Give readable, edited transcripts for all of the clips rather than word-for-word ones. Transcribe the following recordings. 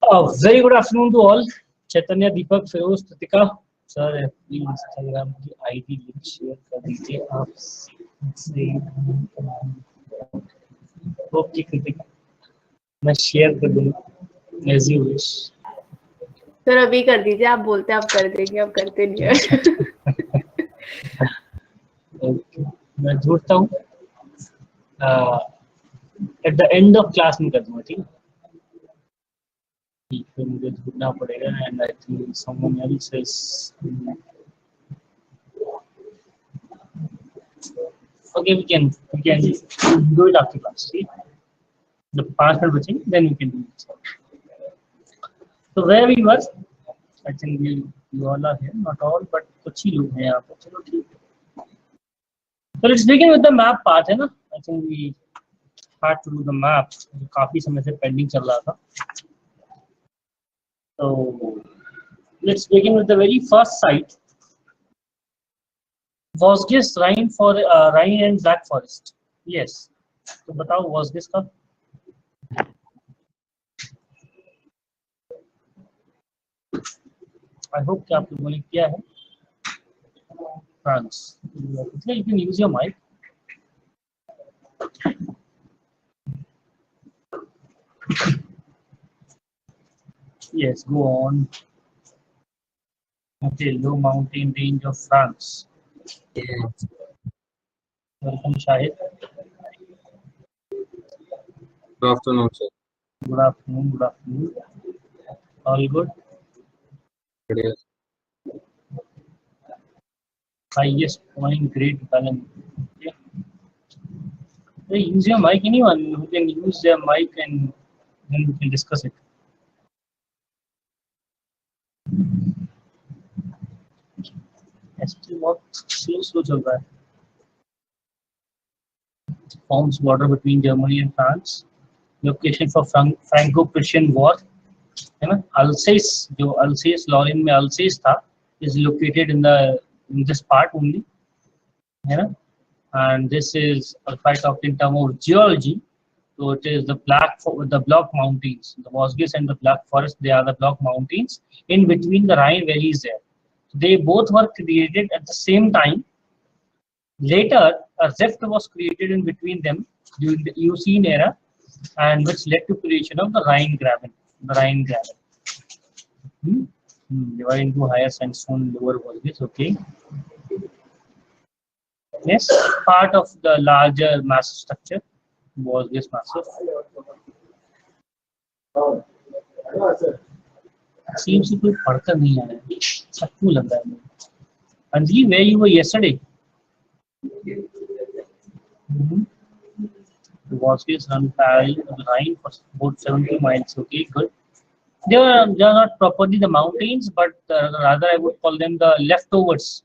Very good afternoon to all. Chaitanya, Deepak, Feroz, Kritika. Sir, please Instagram की ID link share कर दीजिए आप से. ओके कृतिका, मैं शेयर कर दूँगा as you wish. सर अभी कर दीजिए, आप बोलते आप कर देंगे, आप करते नहीं है. ओके, मैं जोड़ता हूँ. Eight the end of class में कर दूँगा, ठीक है? फिर मुझे ढूंढना पड़ेगा and I think someone else is. Okay, we can do it after class. See, the 5 minute bachenge, then we can do it. So where we were, I think you all are here, not all, but कुछ ही लोग हैं यहाँ पे. चलो ठीक है. So let's begin with the map part, है ना? I think we had to do the map. काफी समय से pending चल रहा था. So let's begin with the very first site. Vosges Rhine for Rhine and Black Forest. Yes. तो बताओ Vosges का. I hope कि आप लोगों ने किया है. France. You can use your mic. Yes, go on. Okay, low mountain range of France. Yes. Welcome, Shahid. Good afternoon, sir. Good afternoon. Good afternoon. All good? Yes. Highest point, great balance. Okay. Hey, use your mic. Anyone who can use their mic, and then we can discuss it. Still बहुत slow चल रहा है. Forms border between Germany and France. Location for Franco-Prussian War. है ना? Alsace, जो Alsace Lorraine में Alsace था, is located in this part only. है ना? And this is, if I talk in terms of geology, so it is the Block Mountains. The Vosges and the Black Forest, they are the Block Mountains in between the Rhine valleys there. They both were created at the same time. Later, a rift was created in between them during the Eocene era, and which led to creation of the Rhine Graben. Divided into higher sandstone, lower Vosges. Okay. Yes, part of the larger massive structure, Vosges massive. Seems to be पढ़ता नहीं है. सबको लग रहा है. Anjali, where you were yesterday? The Vosges run parallel to the Rhine for about 70 miles. Okay, good. They are not properly the mountains, but rather I would call them the leftovers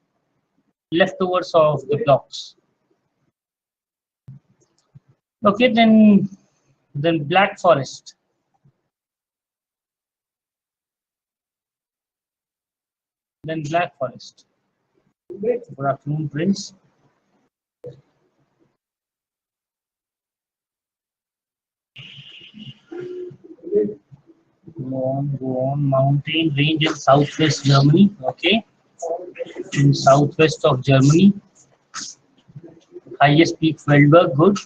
of the blocks. Okay, then Black Forest. Then Black Forest. Good afternoon, Prince. Go on. Mountain range in southwest Germany. Okay. In southwest of Germany. Highest peak Feldberg. Good.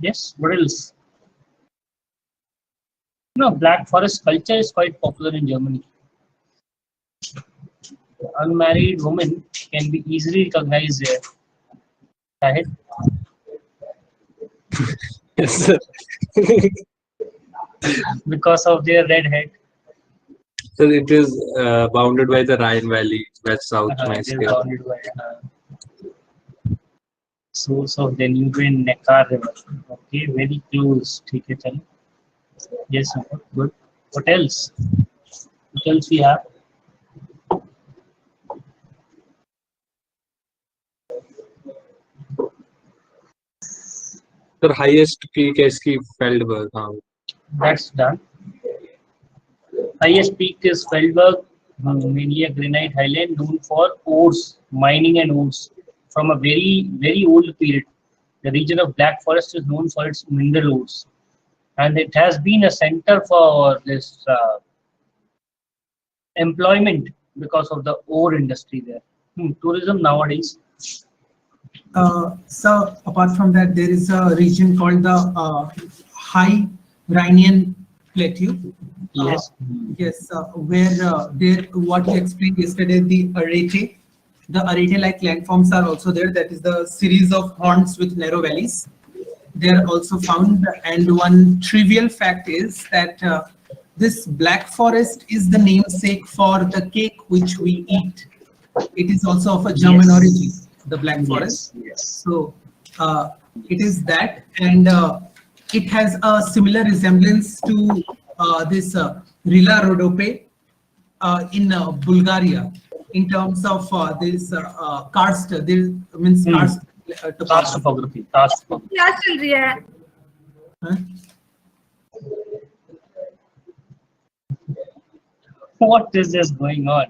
Yes. What else? No, Black Forest culture is quite popular in Germany. Unmarried women can be easily recognized there. Right? Yes, sir. Because of their red head. So it is bounded by the Rhine Valley, west-south. It is bounded by source of the Danube Neckar River. Okay, very close. ठीक है, चलो. Yes, good. What else? What else we have? Sir, highest peak is Feldberg. That's done. Highest peak is Feldberg, mainly a granite highland known for ores, mining and ores from a very, very old period. The region of Black Forest is known for its mineral ores, and it has been a center for this employment because of the ore industry there. Tourism nowadays. So apart from that, there is a region called the High Rhinian Plateau. Yes. Yes, where there, what you explained yesterday, the arete-like landforms are also there. That is the series of horns with narrow valleys. They are also found. And one trivial fact is that this Black Forest is the namesake for the cake which we eat. It is also of a German origin, the Black Forest. Yes. So it is that, and it has a similar resemblance to this Rila Rodope in Bulgaria in terms of this karst. There means karst topography. क्या चल रही है? Huh? What is this going on?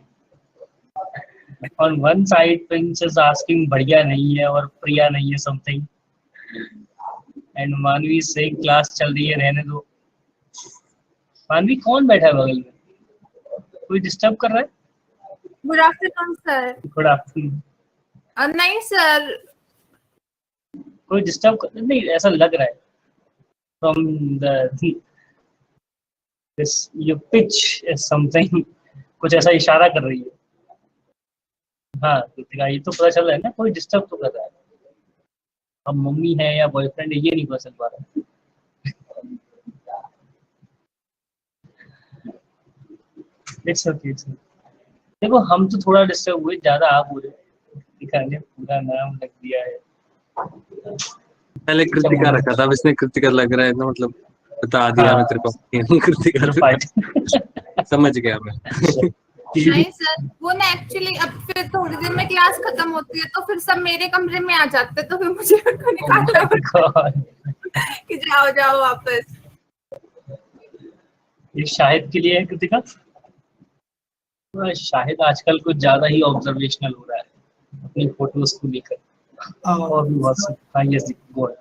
On one side, Prince is asking बढ़िया नहीं है और प्रिया नहीं है something, and मानवी is saying class चल रही है रहने दो. मानवी कौन बैठा है बगल में? कोई डिस्टर्ब कर रहा है? Good afternoon, sir. Good afternoon. नहीं sir. कोई डिस्टर्ब नहीं, ऐसा लग रहा है from the this your pitch is something. कुछ ऐसा इशारा कर रही है. हाँ कृतिका, ये तो पता चल रहा है ना, कोई डिस्टर्ब तो कर रहा है. अब मम्मी है या बॉयफ्रेंड है ये नहीं पता चल पा रहा है. It's okay. देखो हम तो थोड़ा डिस्टर्ब हुए, ज्यादा आप हो रहे. कृतिका ने पूरा नाम लग दिया है. पहले कृतिका रखा था, अब इसने कृतिका लग रहा है ना, मतलब बता दिया मैं तेरे को कृतिका. समझ गया मैं. नहीं सर, वो ना एक्चुअली अब फिर थोड़ी देर में क्लास खत्म होती है तो फिर सब मेरे कमरे में आ जाते हैं, तो फिर मुझे उनको निकालना पड़ता है कि जाओ जाओ वापस. ये शाहिद के लिए है कृतिका. शाहिद आजकल कुछ ज्यादा ही ऑब्जर्वेशनल हो रहा है अपनी फोटोज को लेकर. और भी बहुत सी. हाँ yes go ahead.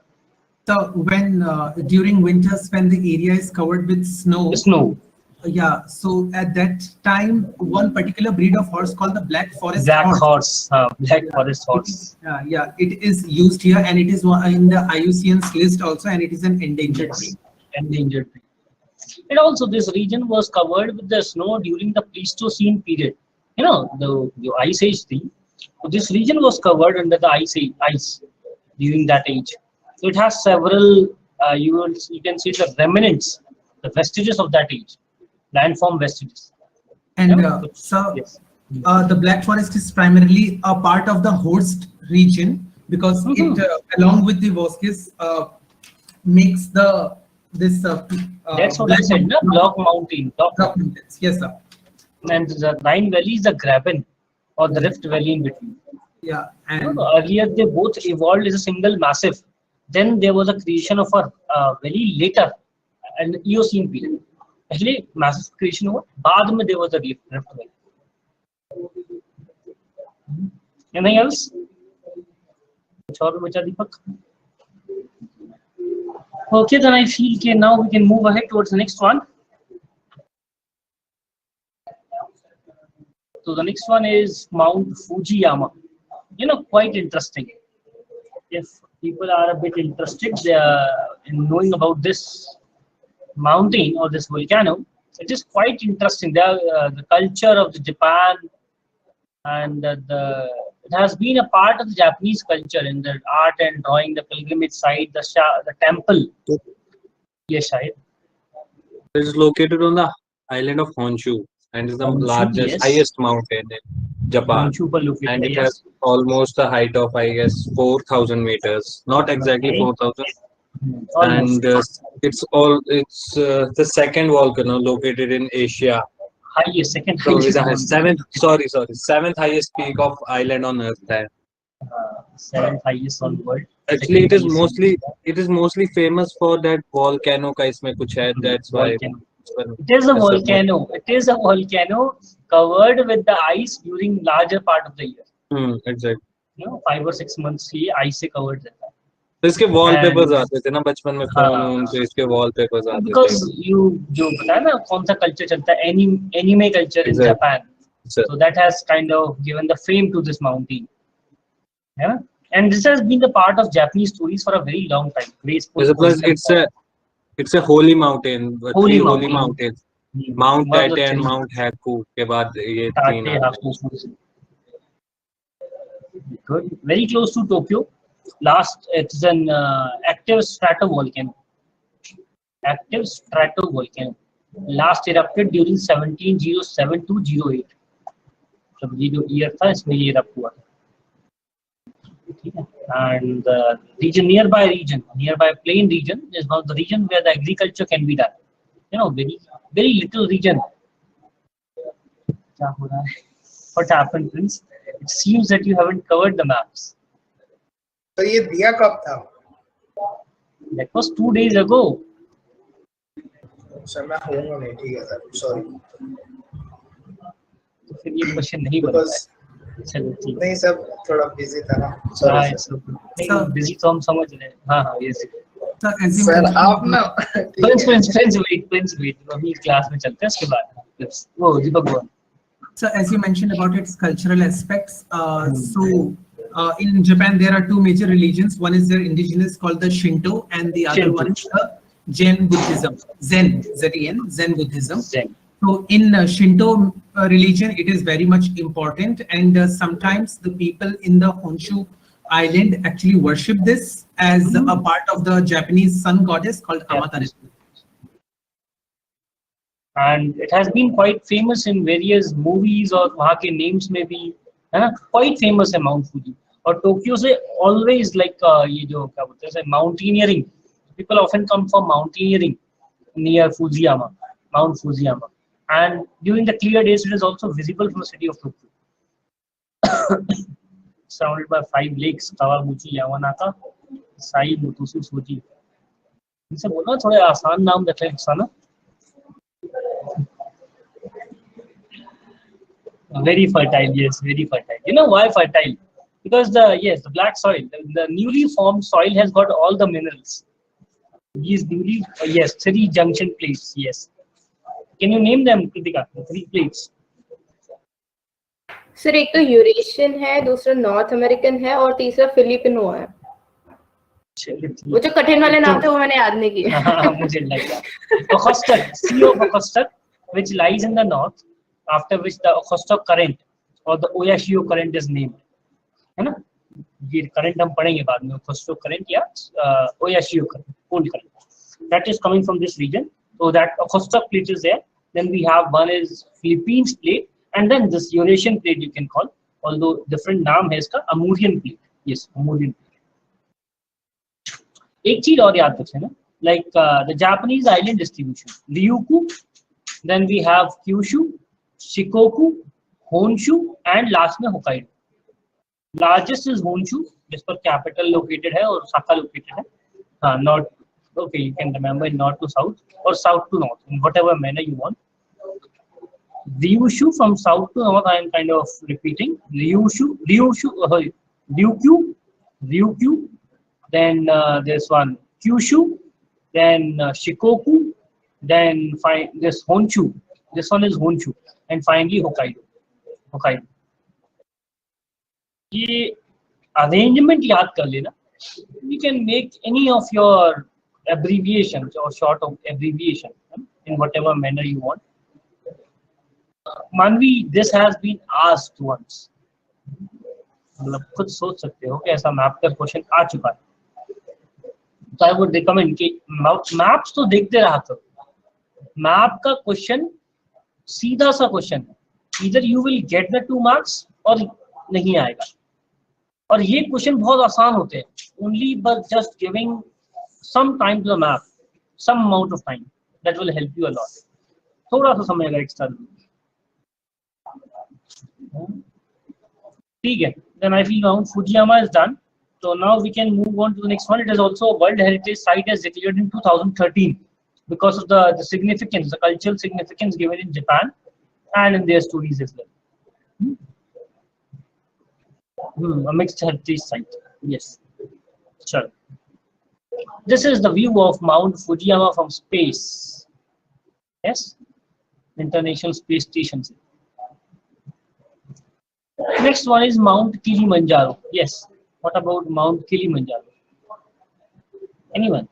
So when during winters, when the area is covered with snow, yeah, so at that time one particular breed of horse called the Black Forest horse. Black Forest horse. Yeah, it is used here, and it is in the IUCN's list also, and it is an endangered breed. Endangered breed. And also this region was covered with the snow during the Pleistocene period. You know, the ice age thing. So this region was covered under the ice during that age. So it has several you can see the remnants, the vestiges of that age, landform vestiges. And the Black Forest is primarily a part of the Horst region because it along with the Vosges makes this that's what I said, no? Block mountains. Yes sir. And the Rhine Valley is the Graben or the Rift Valley in between. Yeah, and earlier they both evolved as a single massive. Then there was a creation of a very later an Eocene period. पहले massive creation हुआ, बाद में there was a Rift Valley. Anything else? कुछ और बचा दीपक? Okay, then I feel okay, now we can move ahead towards the next one. So the next one is Mount Fujiyama. You know, quite interesting. If people are a bit interested in knowing about this mountain or this volcano, it is quite interesting. The culture of the Japan and it has been a part of the Japanese culture in the art and drawing, the pilgrimage site, the temple. Yes, Shahid. It is located on the island of Honshu and is the largest, highest mountain in Japan. And it has almost a height of, I guess, 4,000 meters. Not exactly 4,000. And it's the second volcano located in Asia. Seventh highest peak of island on Earth. Seventh highest on world. Actually, it is mostly famous for that volcano ka isme kuch hai. That's why. It is a volcano. It is a volcano covered with the ice during larger part of the year. Exactly. You know, 5 or 6 months he ice covered. तो इसके wallpapers And आते थे ना बचपन में, हाँ, phone तो इसके वॉलपेपर्स आते थे। because you जो बताया ना कौन सा कल्चर चलता है, anime culture in Exactly. Japan, Sir. so that has kind of given the fame to this mountain. Yeah, and this has been the part of Japanese stories for a very long time. Graceful. Yes, plus it's a holy mountain, Holy three holy mountain. mountains, Mount One of the Tate and three. Mount Haku के बाद ये तीन Tate, आते हैं। Haku. Good. Very close to Tokyo. Last, it's an active stratovolcano. Active stratovolcano. Last erupted during 1707 to 08. जब ये जो year था इसमें ये erupt हुआ था। ठीक है? And the nearby plain region is not the region where the agriculture can be done. You know, very little region. क्या हो रहा है? What happened, Prince? It seems that you haven't covered the maps. तो ये दिया कब था? That was 2 days ago. Sir मैं होऊंगा नहीं, ठीक है सर, सॉरी। तो फिर ये क्वेश्चन नहीं बनता है। चलो ठीक है। नहीं सब थोड़ा बिजी था ना, सॉरी सर। बिजी तो हम समझ रहे हैं। हाँ यस सर आप ना Prince wait अभी क्लास में चलते हैं उसके बाद वो दीपक बोल। So as you mentioned about its cultural aspects, in Japan there are two major religions. One is their indigenous called the Shinto, and the other one is the Zen Buddhism. Zen Buddhism. So in Shinto religion, it is very much important, and sometimes the people in the Honshu Island actually worship this as a part of the Japanese sun goddess called Amaterasu. And it has been quite famous in various movies और वहाँ के names में भी है ना, quite famous है Mount Fuji। और Tokyo से always like ये जो क्या बोलते हैं mountaineering, people often come for mountaineering near Fujiyama, Mount Fujiyama, and during the clear days it is also visible from the city of Tokyo. Surrounded by 5 lakes, Kawaguchi, Yamanaka, Sai, Mutosu, Soji। इनसे बोलना थोड़े आसान नाम रखें ना। Very fertile, yes, very fertile. You know why fertile? Because the black soil, the newly formed soil has got all the minerals. These newly, yes, 3 junction plates, yes. Can you name them, Kritika? The 3 plates. Sir एक तो Eurasian है, दूसरा north American है और तीसरा Filipino है। वो जो कठिन वाले नाम थे वो मैंने याद नहीं किया। मुझे लगा Okhotsk, Sea of Okhotsk, which lies in the north, after which the Okhotsk current or the Oyashio current is named, है ना? ये current हम पढ़ेंगे बाद में, Okhotsk current या Oyashio current, cold current. That is coming from this region. So that Okhotsk plate is there. Then we have one is Philippines plate, and then this Eurasian plate you can call, although different नाम है इसका, Amurian plate. Yes, Amurian plate. एक चीज और याद रखें ना, like the Japanese island distribution, Ryukyu, then we have Kyushu, Shikoku, Honshu, and last में Hokkaido. Largest is Honshu, जिस पर capital located है और Osaka located है. North, okay, you can remember north to south or south to north in whatever manner you want. Ryushu from south to north, I am kind of repeating. Ryukyu. Then this one Kyushu, then Shikoku, then this Honshu. This one is Honshu, and finally Hokkaido. ये arrangement याद कर लेना. You can make any of your abbreviations or short of abbreviation in whatever manner you want. Manvi, this has been asked once. मतलब खुद सोच सकते हो कि ऐसा मैप का क्वेश्चन आ चुका है। तो आई वुड रिकमेंड कि मैप्स तो देखते रहा करो। मैप का क्वेश्चन सीधा सा क्वेश्चन है, इधर you will get the 2 marks और नहीं आएगा। और ये क्वेश्चन बहुत आसान होते हैं, only but just giving some time to the map, some amount of time, that will help you a lot. थोड़ा सा समय लगेगा एक्स्ट्रा। ठीक है, then I feel Mount Fujiyama is done. So now we can move on to the next one. It is also a World Heritage Site as declared in 2013 because of the significance, the cultural significance given in Japan and in their stories as well. A mixed heritage site. Yes. Sure. This is the view of Mount Fujiyama from space. Yes, International Space Station. Next one is Mount Kilimanjaro. Yes, what about Mount Kilimanjaro? Anyone?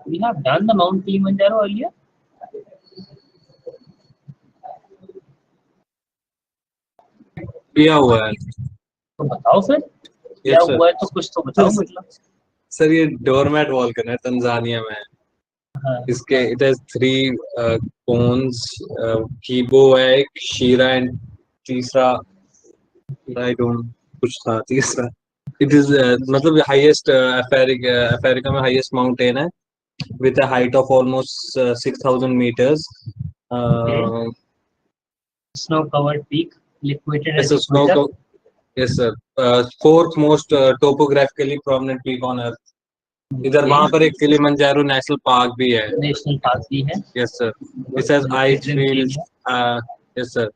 We have done the Mount Kilimanjaro earlier. किया हुआ है तो बताओ फिर क्या हुआ है तो कुछ तो बताओ मतलब सर ये डोरमैट वॉल्कन है तंजानिया में इसके इट हैज 3 कोन्स कीबो है एक शीरा एंड तीसरा आई डोंट कुछ था तीसरा इट इज मतलब हाईएस्ट अफ्रीका में हाईएस्ट माउंटेन है with a height of almost 6,000 meters. Snow covered peak liquidated Yes, yes sir. Fourth most topographically prominent peak on earth. इधर वहाँ पर एक किलिमंजारो नेशनल पार्क भी है. नेशनल पार्क भी है. Yes sir. It says ice fields. Yes sir.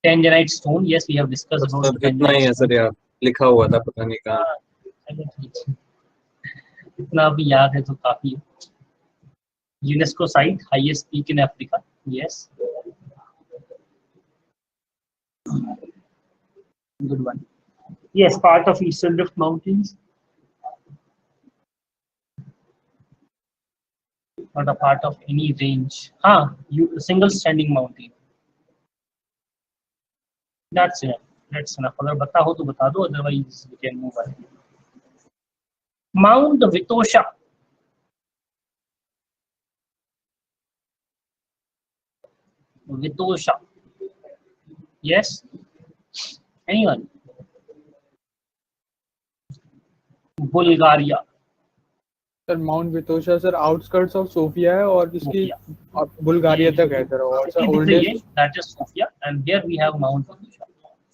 Tangerite stone. Yes, we have discussed about. इतना ही है सर यार. लिखा हुआ था पता नहीं कहाँ. इतना भी याद है तो काफी है. UNESCO site highest peak in Africa. Yes, good one. Yes, part of eastern rift mountains, not a part of any range. हाँ, single standing mountain. That's enough, that's enough. अगर बता हो तो बता दो, otherwise we can move on. Mount Vitosha. Vitosha. Yes. Anyone? Bulgaria. Sir Mount Vitosha sir outskirts of Sofia है और जिसकी बुल्गारिया तक है सर. और sir oldest that is Sophia and here we have Mount Vitosha.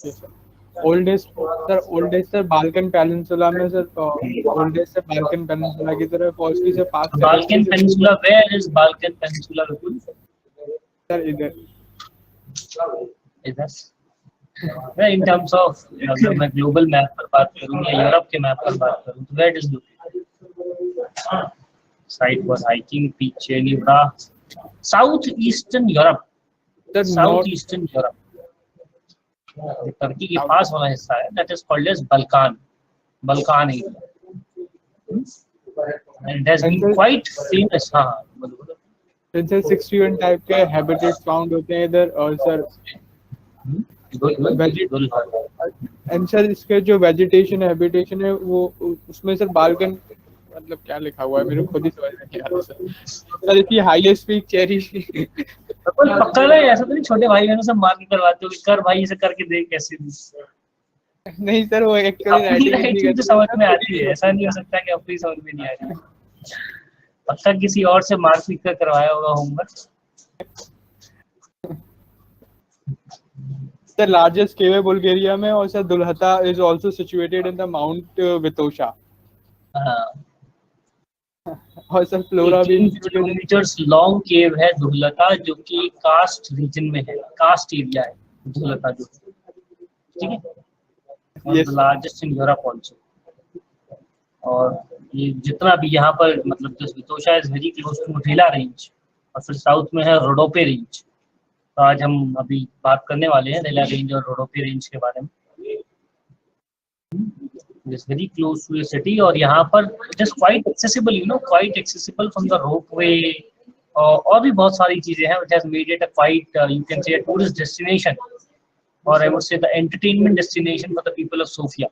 Yes sir. Oldest sir Balkan peninsula में सर. Oldest sir Balkan peninsula की तरफ और उसकी से पास Balkan peninsula. Where is Balkan peninsula located? Sir इधर मैं इन टर्म्स ऑफ मैं ग्लोबल मैप पर बात करूं या यूरोप के मैप पर बात करूं तो where is located? Site for hiking पीछे निब्रा. South eastern Europe. South eastern Europe Turkey के पास वाला हिस्सा है. That is called as Balkan. Balkan area and it has been quite famous. हां, सर 61 टाइप के हैबिटेट्स फाउंड होते हैं इधर. और सर एंड सर इसके जो वेजिटेशन हैबिटेशन है वो उसमें सर बाल्कन मतलब क्या लिखा हुआ है मेरे को खुद ही समझ नहीं आ रहा सर. इसकी हाईएस्ट पीक चेरी. पक्का है ऐसा तो नहीं छोटे भाई बहनों से मार के करवाते हो कि कर भाई इसे करके देख कैसे. नहीं सर वो एक्चुअली राइटिंग तो समझ में आती है. ऐसा नहीं हो सकता कि अपनी समझ में नहीं आ रही. पक्का किसी और से मार पीट कर करवाया होगा होमवर्क. The largest cave है बुल्गारिया में. और सर दुल्हता is also situated in the Mount Vitosha. और सर फ्लोरा भी 18 किलोमीटर्स लॉन्ग केव है दुल्हता जो कि कास्ट रीजन में है. कास्ट एरिया है दुल्हता जो. ठीक है. और लार्जेस्ट इन यूरोप आल्सो. और ये जितना भी यहाँ पर मतलब this Vitosha is very close to Rila range. और फिर साउथ में है रोडोपे रेंज. तो आज हम अभी बात करने वाले हैं रेला रेंज और रोडोपे रेंज के बारे में. It is very close to a city और यहाँ पर it is quite accessible, you know, quite accessible from the ropeway. और भी बहुत सारी चीजें हैं which has made it a quite you can say a tourist destination or I would say the entertainment destination for the people of Sofia.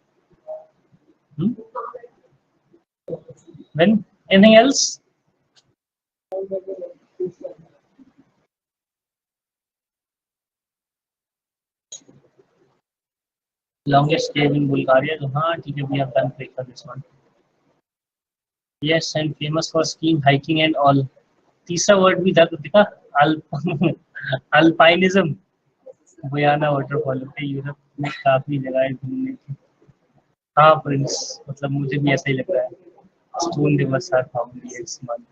When anything else? Longest cave in Bulgaria. So, हाँ ठीक है, we have done break this one. Yes, and famous for skiing, hiking and all. तीसरा word भी था कृतिका, अल्पाइनिज्म. बयाना waterfall है Europe में. काफी जगह है घूमने की. हाँ प्रिंस, मतलब मुझे भी ऐसा ही लग रहा है. Stone rivers are found here this month.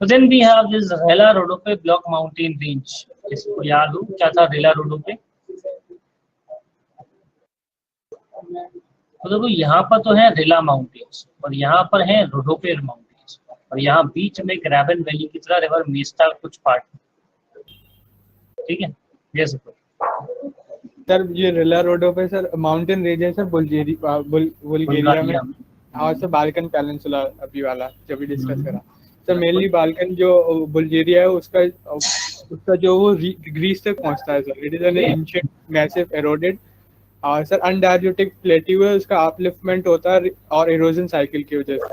So then we have this Rela Rodope Block Mountain Range. इसको याद हो क्या था रेला रोडोपे? तो देखो यहाँ पर तो है रिला माउंटेन्स और यहाँ पर है रोडोपेर माउंटेन्स और यहाँ बीच में ग्रैबन वैली की तरह रिवर मेस्टा कुछ पार्ट, ठीक है। ये सब सर ये रिला रोडो पे सर माउंटेन रेंज है सर बुल्गारिया में, और सर बाल्कन पेनिनसुला अभी वाला जब भी डिस्कस करा सर, मेनली बाल्कन जो बुल्गारिया है उसका जो वो ग्रीस तक पहुंचता है sir. It is an ancient massive eroded, और सर अनडायरेटिक प्लेट्यू है, उसका अपलिफ्टमेंट होता है और इरोजन साइकिल की वजह से।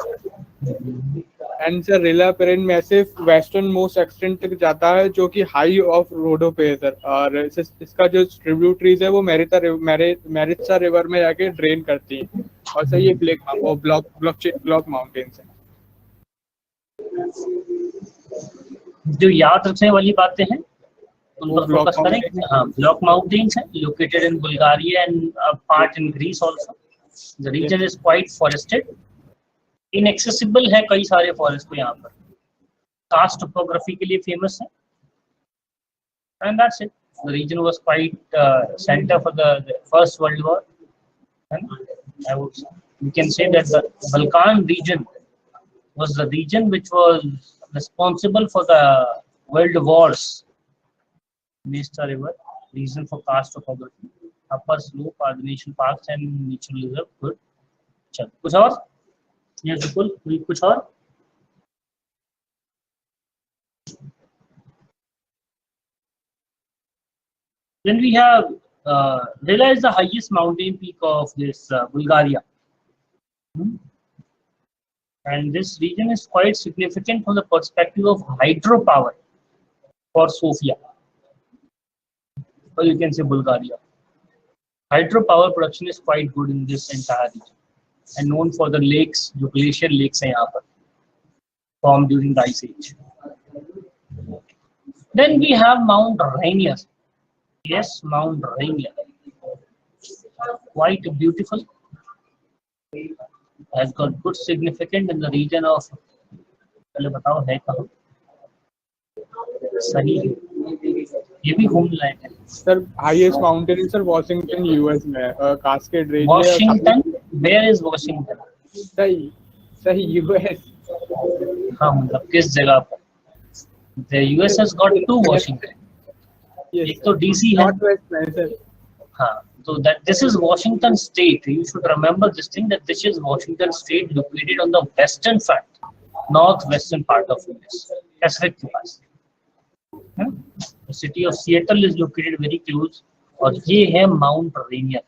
एंड सर रिला पेरेन मैसिव वेस्टर्न मोस्ट एक्सटेंट तक जाता है जो कि हाई ऑफ रोडो पे है सर, और इसका जो ट्रिब्यूटरीज है वो मेरित्सा रिवर में जाके ड्रेन करती हैं, और सर ये ब्लॉक माउंटेन्स है। जो याद रखने वाली बातें हैं उन पर फोकस करें। हाँ, ब्लॉक माउंटेन्स है located in Bulgaria and part in Greece also. The region is quite forested, inaccessible है कई सारे फॉरेस्ट को यहाँ पर, कास्ट टोपोग्राफी के लिए फेमस है, and that's it. The region was quite centre for the first world war, I would say we can say that the Balkan region was the region which was responsible for the world wars. Mesta River, reason for karst topography, upper slope are the national parks and nature reserve. Good. चल कुछ और? Yes, बिल्कुल कुछ और? Then we have realized the highest mountain peak of this Bulgaria. And this region is quite significant from the perspective of hydropower for Sofia, or you can say Bulgaria. Hydropower production is quite good in this entire region and known for the lakes, जो glacial lakes हैं यहाँ पर, formed during the Ice Age. Then we have Mount Rainier. Yes, Mount Rainier, quite beautiful. Has got good significance in the region of, पहले बताओ है कहाँ? सही, ये भी घूम लायक है sir. Highest mountain sir Washington US में, Cascade range. Washington, where is Washington? सही यूएस। हाँ, मतलब किस जगह पर? The US has got two Washington. एक तो DC है। नॉर्थ वेस्ट में सर। हाँ, so that this is Washington State. You should remember this thing, that this is Washington State located on the western front, northwestern part of US, Pacific के पास। The city of Seattle is located very close, और ये है Mount Rainier।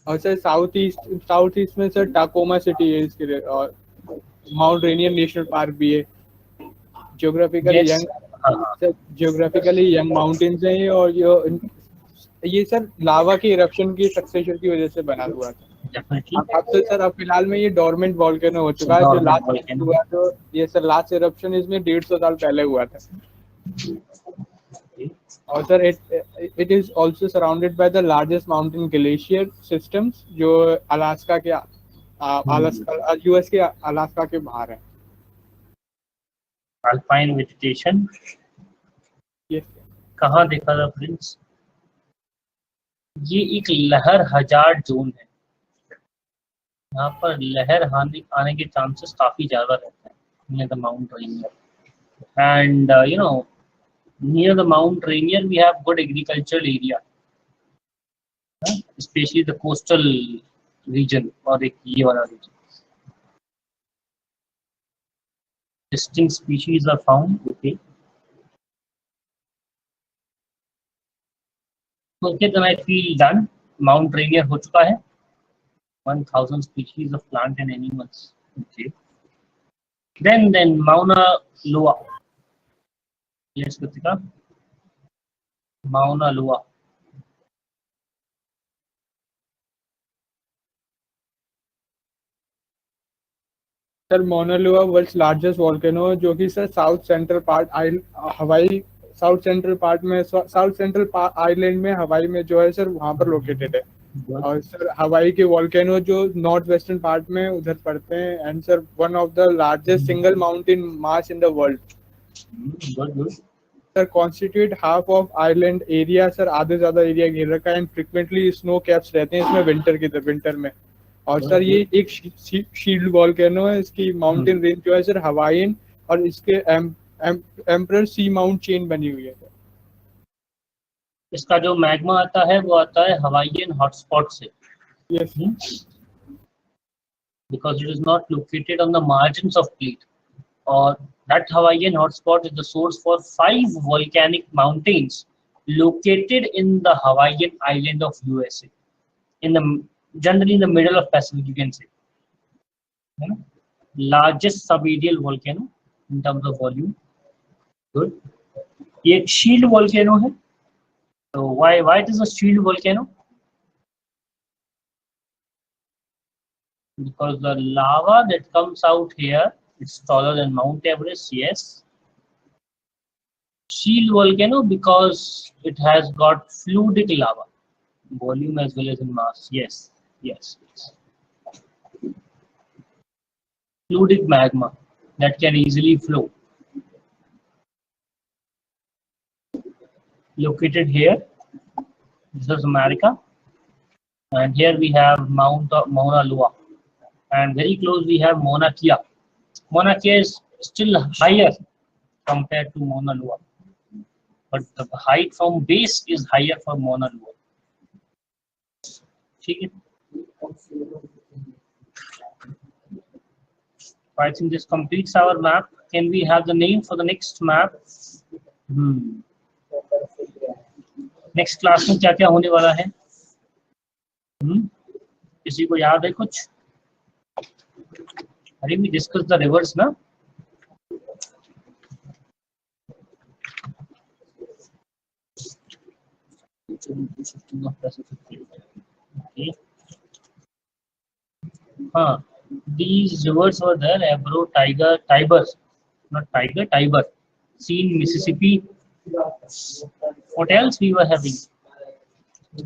और sir south east में sir टाकोमा city है इसके लिए, और माउंट रेनियर नेशनल पार्क भी है। जियोग्राफिकली यंग माउंटेन्स हैं, और ये सर लावा के इरप्शन की सक्सेशन की वजह से बना हुआ था। अब तो सर अब फिलहाल में ये डोरमेंट वोल्केनो हो चुका है, जो लास्ट हुआ, तो ये सर लास्ट इरप्शन इसमें 150 साल पहले हुआ था। और sir it is also surrounded by the largest mountain glacier systems, जो अलास्का के यूएस के अलास्का के बाहर है। अल्पाइन वेजिटेशन कहाँ देखा था प्रिंस? ये एक लहर हजार जोन है, यहाँ पर लहर आने के चांसेस काफी ज्यादा रहते हैं near the Mount Rainier. And you know, near the Mount Rainier we have good agricultural area, especially the coastal region, और एक ये वाला region. Distinct species are found. Okay. Okay, then I feel done. Mount Rainier हो चुका है. 1000 species of plant and animals. Okay. Then Mauna Loa. Yes, Kritika. Mauna Loa. Sir Mauna Loa world's largest volcano, जो कि sir south central part island में Hawaii में जो है sir वहाँ पर लोकेटेड है। और सर हवाई के वोल्केनो जो नॉर्थ वेस्टर्न पार्ट में उधर पड़ते हैं, and sir one of the largest single mountain mass in the world. Sir constitute half of island area, sir आधे ज्यादा एरिया घेर रखा है, एंड फ्रिक्वेंटली स्नो कैप्स रहते हैं इसमें विंटर में। और सर ये एक शील्ड वॉल्केनो है, इसकी माउंटेन रेंज जो है सर हवाईन, और इसके एम्परर सी माउंट चेन बनी हुई है सर। इसका जो मैग्मा आता है वो आता है हवाईयन हॉटस्पॉट से। Yes, because it is not located on the margins of plate, or that Hawaiian hotspot is the source for 5 volcanic mountains located in the Hawaiian island of USA, in the generally in the middle of Pacific, you can say. Largest subaerial volcano in terms of volume. Good. ये एक shield volcano है. So why it is a shield volcano? Because the lava that comes out here is taller than Mount Everest, yes. Shield volcano because it has got fluidic lava, volume as well as in mass, yes. Fluidic magma that can easily flow. Located here, this is America, and here we have Mauna Loa. And very close we have Mauna Kea. Mauna Kea is still higher compared to Mauna Loa, but the height from base is higher for Mauna Loa. I think this completes our map. Can we have the name for the next map? Next class में क्या क्या होने वाला है? किसी को याद है कुछ? अरे we discuss the rivers ना? Okay. हाँ, these rivers were there: Ebro, Tiber, Seine, Mississippi. What else we were having?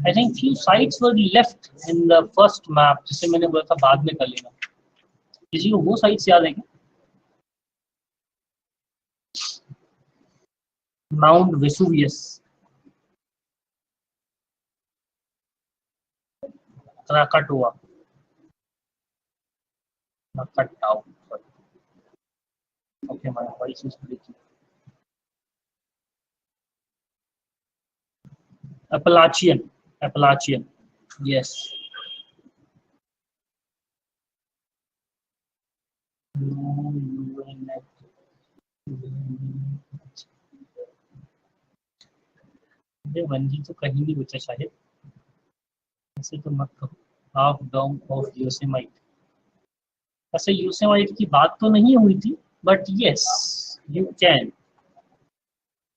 I think few sites were left in the first map, जिसे मैंने बोला था बाद में कर लेना. किसी को वो साइट्स याद है क्या? Mount Vesuvius, Krakatoa, Krakatau. Okay, my voice is breaking. Appalachian, yes. वनजी तो कहीं नहीं बचा शायद, ऐसे तो मत कहो. Half Dome of Yosemite. ऐसे योसेमाइट की बात तो नहीं हुई थी, but yes you can.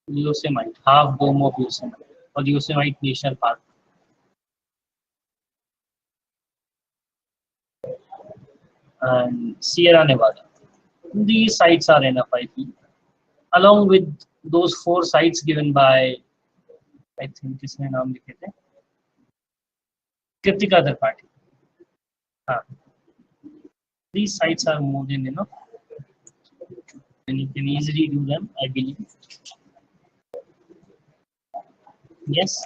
Yosemite, Half Dome of Yosemite और Yosemite National Park. And Sierra Nevada. These sites are enough, I feel, along with those 4 sites given by, I think, किसने नाम लिखे थे? Kritika Tripathi. These sites are more than enough, and you can easily do them, I believe. Yes.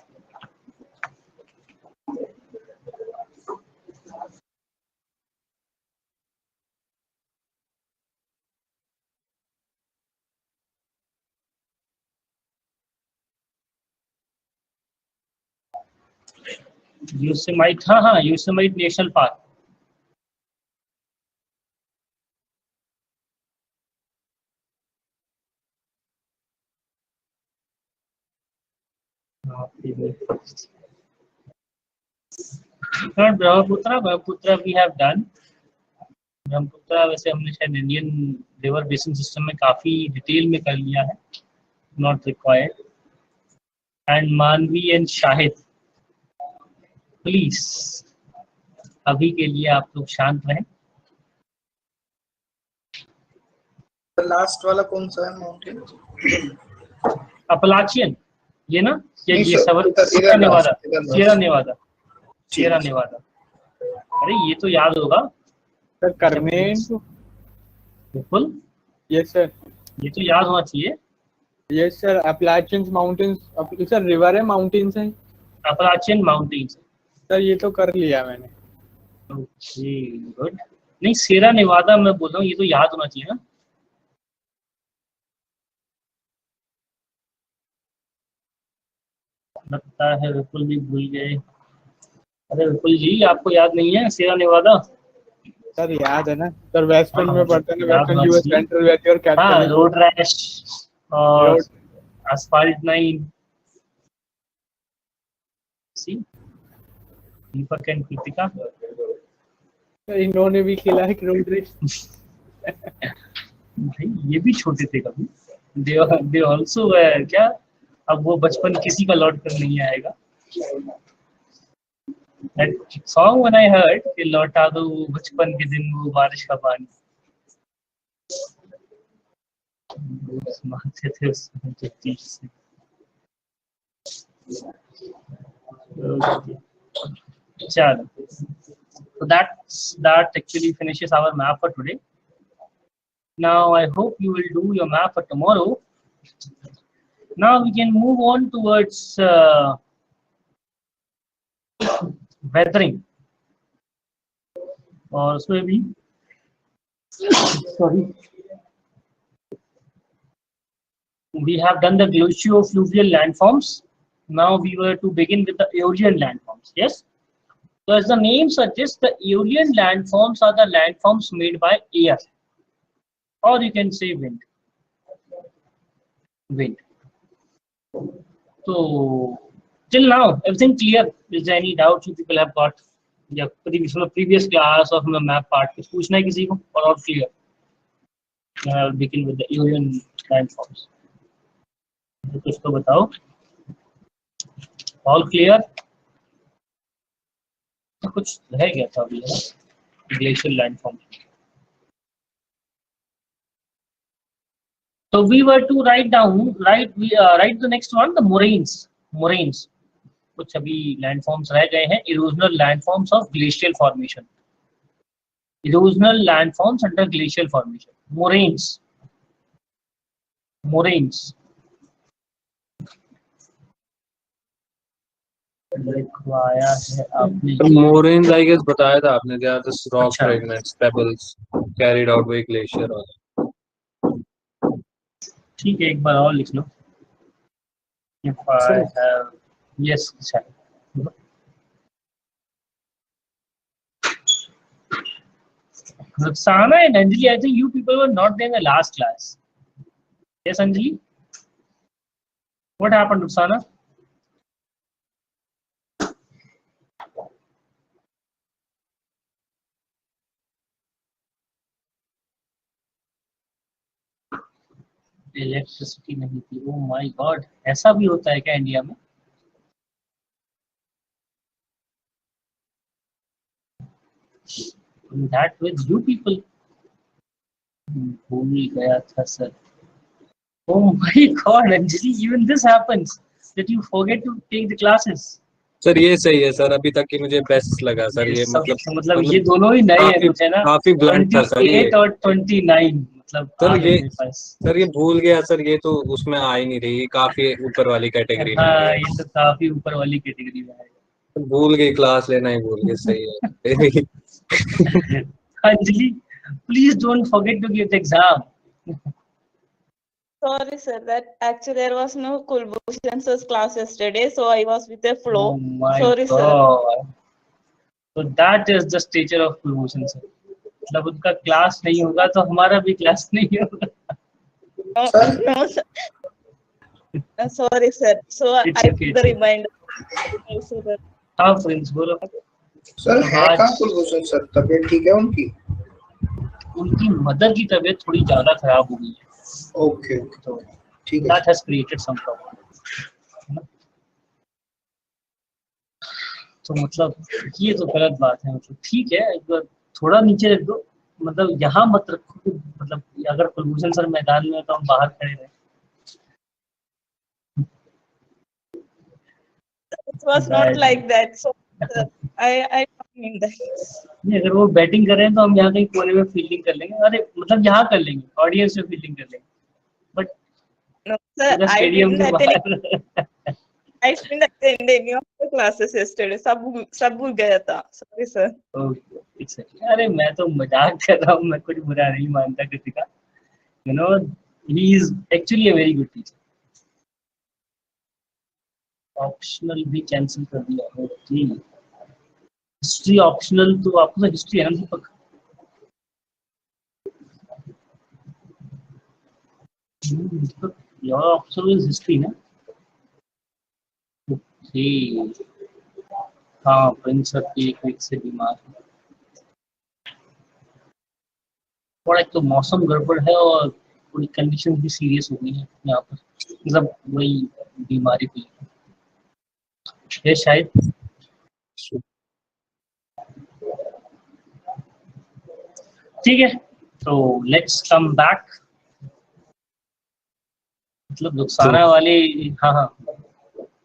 Yosemite, हाँ, Yosemite National Park. Brahmaputra we have done. Brahmaputra वैसे हमने शायद Indian river basin system में काफी डिटेल में कर लिया है, नॉट रिक्वायर्ड. एंड मानवी एंड शाहिद, प्लीज अभी के लिए आप लोग शांत रहें. लास्ट वाला कौन सा है माउंटेन? अपलाचियन, ये ना, ये सीरा नेवादा. अरे ये तो याद होगा सर. करमेन, बिल्कुल. यस सर, ये तो याद होना चाहिए. Yes sir. Appalachian mountains, sir river है, माउंटेन्स है. अपलाचियन माउंटेन्स सर ये तो कर लिया मैंने. Okay good. नहीं सेरा नेवादा मैं बोल रहा हूँ, ये तो याद होना चाहिए ना। लगता है विपुल भी भूल गए। अरे विपुल जी आपको याद नहीं है सेरा नेवादा? सर याद है ना सर, वेस्टर्न में पढ़ते हैं, याद वेस्टर्न होना यूएस चाहिए। सेंट्रल वैली और हाँ कैपिटल रोड रैश और रोड। asphalt 9 सी दीपक एंड कृतिका। इन्होंने भी खेला है रोड रेस। भाई ये भी छोटे थे कभी। दे आल्सो क्या, अब वो बचपन किसी का लौट कर नहीं आएगा। That song when I heard कि लौटा दो बचपन के दिन वो बारिश का पानी, मानते थे उसमें जो चीज से। चलो, so that actually finishes our map for today. Now I hope you will do your map for tomorrow. Now we can move on towards weathering. और उसमें भी sorry, we have done the glacial-fluvial landforms. Now we were to begin with the Aeolian landforms. Yes. So as the name suggests, the Aeolian landforms are the landforms made by air, or you can say wind. So till now everything clear? Is there any doubts you people have got? या previous class of map part कुछ पूछना है किसी को और all clear? I'll begin with the Aeolian landforms. कुछ तो बताओ, all clear? कुछ रह गया था अभी glacial landforms. So we were to write the next one, the moraines. कुछ अभी landforms रह गए हैं, erosional landforms of glacial formation. Erosional landforms under glacial formation. Moraines. लिखवाया है आपने? Moraines I guess बताया था आपने, they are the rock fragments, pebbles carried out by glacier. ठीक है एक बार और लिख लो। If I have, yes, sir. Ruxana and Anjali, I think you people were not there in the last class. Yes, Anjali? What happened, Ruxana? Electricity नहीं थी। Oh my God, ऐसा भी होता है क्या इंडिया में? That with you people. भूल गया था sir. Oh my god, Anjali, even this happens that you forget to take the classes. Sir ये सही है सर, अभी तक की मुझे बेस्ट लगा सर ये, मतलब ये दोनों ही नए हैं कुछ है ना, काफी ब्लंट था सर ये। 28 और 29 मतलब सर ये भूल गया सर, ये तो उसमें आ ही नहीं रही, काफी ऊपर वाली कैटेगरी में। हाँ ये तो काफी ऊपर वाली कैटेगरी में है। भूल गई, क्लास लेना ही भूल गए। सही है। Anjali, please don't forget to give the exam. Sorry, sir. That actually there was no Kulbhushan sir's class yesterday, so I was with the flow. Oh my Sorry, god. sir. So that is the stature of Kulbhushan sir. मतलब उनका class नहीं होगा तो हमारा भी class नहीं होगा। No, sir. Sorry, sir. So I put the reminder. हाँ फ्रेंड्स बोलो। सर है कहाँ कुलभूषण सर? तबीयत ठीक है उनकी? उनकी मदर की तबीयत थोड़ी ज्यादा खराब हो गई है। ओके तो ठीक है। That has created some problem. तो मतलब ये तो गलत बात है। मतलब ठीक है एक बार थोड़ा नीचे रख दो, मतलब यहाँ मत रखो। मतलब अगर कुलभूषण सर मैदान में तो हम बाहर खड़े रहे। It was not like that. So I don't mean that. नहीं अगर वो बैटिंग कर रहे हैं तो हम यहाँ कहीं कोने में फील्डिंग कर लेंगे। अरे मतलब यहाँ कर लेंगे, ऑडियंस में फील्डिंग कर लेंगे। बट no, sir, स्टेडियम के बाहर I didn't attend any of the classes yesterday. सब भूल गया था. Sorry, sir. Okay. एग्जैक्टली। अरे मैं तो मजाक कर रहा हूँ, मैं कुछ बुरा नहीं मानता किसी का। You know he is actually a very good teacher. Optional भी कैंसिल कर दिया। ओके, हिस्ट्री ऑप्शनल, तो आपको तो हिस्ट्री है ना दीपक? योर ऑप्शनल इज हिस्ट्री ना? ओके, हाँ प्रिंस सर एक वीक से बीमार है। थोड़ा एक तो मौसम गड़बड़ है और थोड़ी कंडीशन भी सीरियस हो गई है यहाँ पर, मतलब वही बीमारी भी है शायद। ठीक है, तो लेट्स कम बैक। मतलब नुकसाना वाले, हाँ हाँ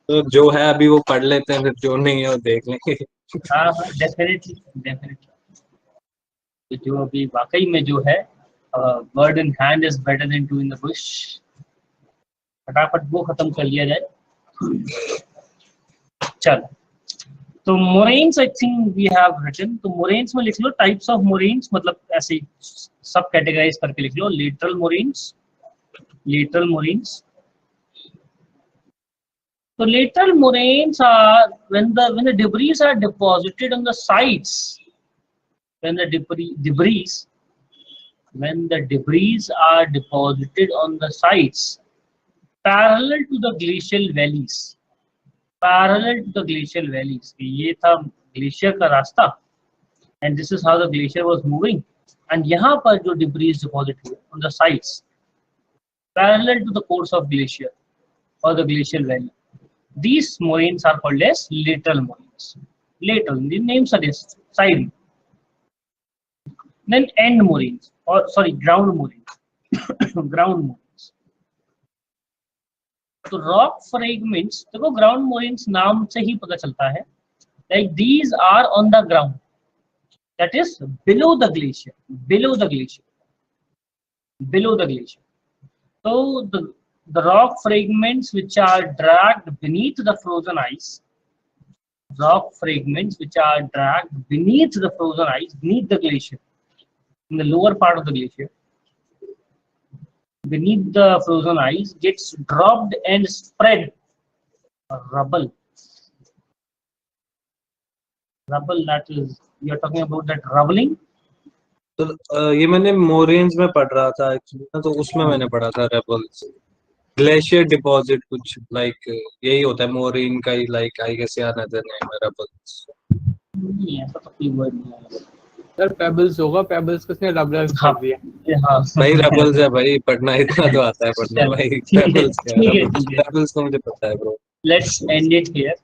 तो जो है अभी वो पढ़ लेते हैं, फिर जो नहीं है वो देख लेंगे। हाँ हाँ, डेफिनेटली डेफिनेटली। जो अभी वाकई में जो है, bird in hand is better than two in the bush, फटाफट वो खत्म कर लिया जाए। चल, तो moraines I think we have written. तो मोरेन्स में लिख लो टाइप्स ऑफ मोरेन्स, मतलब ऐसे सब कैटेगराइज करके लिख लो। Lateral moraines, lateral moraines. So lateral moraines are when the debris are deposited on the sides. When the debris are deposited on the sides, parallel to the glacial valleys. Parallel to the glacial valleys. ये था glacier का रास्ता, and this is how the glacier was moving. And यहाँ पर जो debris deposited हुए on the sides, parallel to the course of glacier or the glacial valley. These moraines are called as lateral moraines. Lateral, the name suggests, side. Then end moraines, or sorry, ground moraines. Ground moraines. तो rock fragments, देखो ground moraines नाम से ही पता चलता है, like these are on the ground, that is below the glacier, below the glacier, below the glacier. So the rock fragments which are dragged beneath the frozen ice, rock fragments which are dragged beneath the frozen ice, beneath the glacier, in the lower part of the glacier, beneath the frozen ice, gets dropped and spread. Rubble, that is, we are talking about that rubbling. तो ये मैंने moraines में पढ़ रहा था actually, तो उसमें मैंने पढ़ा था रेबल्स, ग्लेशियर डिपॉजिट, कुछ लाइक यही होता है मोरेन का ही, लाइक आई गेस यार नजर नेम है रेबल्स। नहीं, ऐसा तो कोई वर्ड नहीं है सर। पेबल्स होगा, पेबल्स किसने रबल्स कर दिया। हाँ भाई रेबल्स है भाई, पढ़ना इतना तो आता है पढ़ना भाई। पेबल्स क्या है, रेबल्स तो मुझे पता है bro. Let's end it here.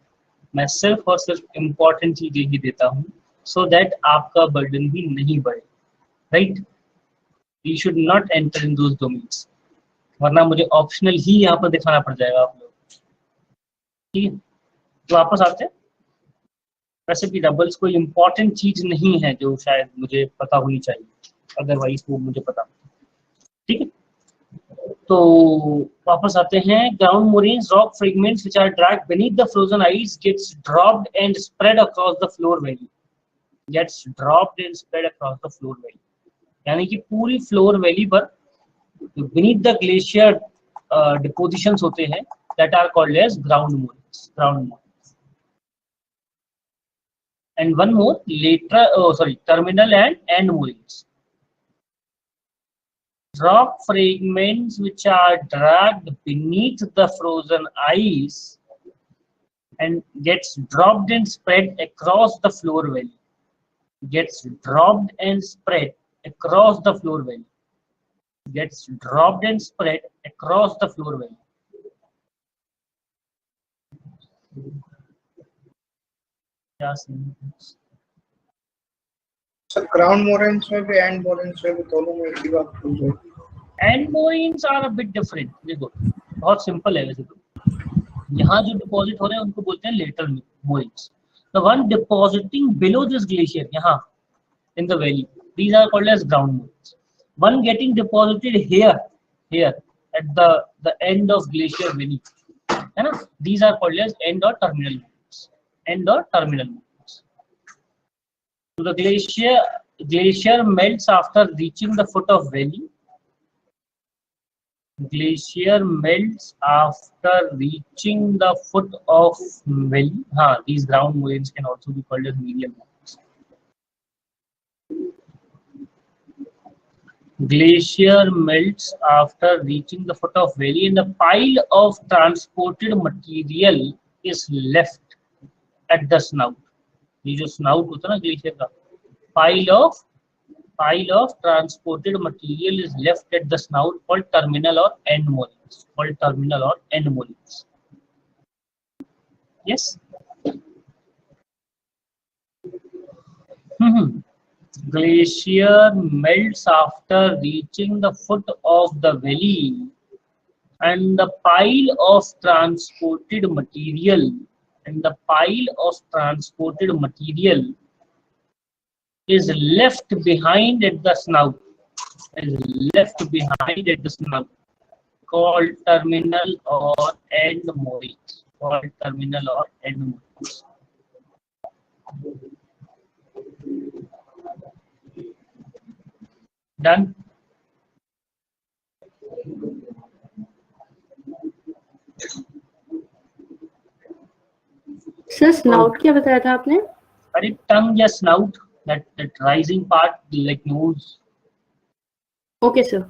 मैं सिर्फ और सिर्फ इम्पोर्टेंट चीजें ही देता हूँ, सो दैट आपका बर्डन भी नहीं बढ़े, right? You should not enter in those domains, वरना मुझे ऑप्शनल ही यहाँ पर दिखाना पड़ जाएगा आप लोग। ठीक है, तो वापस आते हैं। वैसे भी रबल्स कोई इम्पोर्टेंट चीज नहीं है जो शायद मुझे पता होनी चाहिए, अदरवाइज वो मुझे पता। ठीक है, तो वापस आते हैं। Ground moraines, rock fragments which are dragged beneath the frozen ice, gets dropped and spread across the floor valley. Gets dropped and spread across the floor valley, यानी कि पूरी फ्लोर वैली पर बीनीथ द ग्लेशियर डिपोजिशंस होते हैं, that are called as ground moraines. Ground moraines. And one more, terminal and end moraines. Rock fragments which are dragged beneath the frozen ice and gets dropped and spread across the floor valley. Gets dropped and spread across the floor valley. Gets dropped and spread across the floor valley. Sir ground moraines में भी and moraines में भी दोनों में एक ही बात पूछ रही है। End moraines are a bit different. देखो बहुत सिंपल है वैसे तो, यहाँ जो डिपॉजिट हो रहे हैं उनको बोलते हैं lateral moraines. The one depositing below this glacier, यहाँ in the valley, these are called as ground moraines. One getting deposited here at the end of glacier valley, है ना, these are called as end और terminal moraines. End और terminal moraines. So the glacier melts after reaching the foot of valley. Glacier melts after reaching the foot of valley. These ground moraines can also be called as medial moraines. Glacier melts after reaching the foot of valley, and the pile of transported material is left at the snout. ये जो snout होता है ना glacier का, pile of transported material is left at the snout, called terminal or end moraines. Yes. Glacier melts after reaching the foot of the valley, and the pile of transported material is left behind at the snout. Called terminal or end moraines. Done. Sir snout क्या बताया था आपने? अरे टंग या snout, that rising part like nose. Okay sir.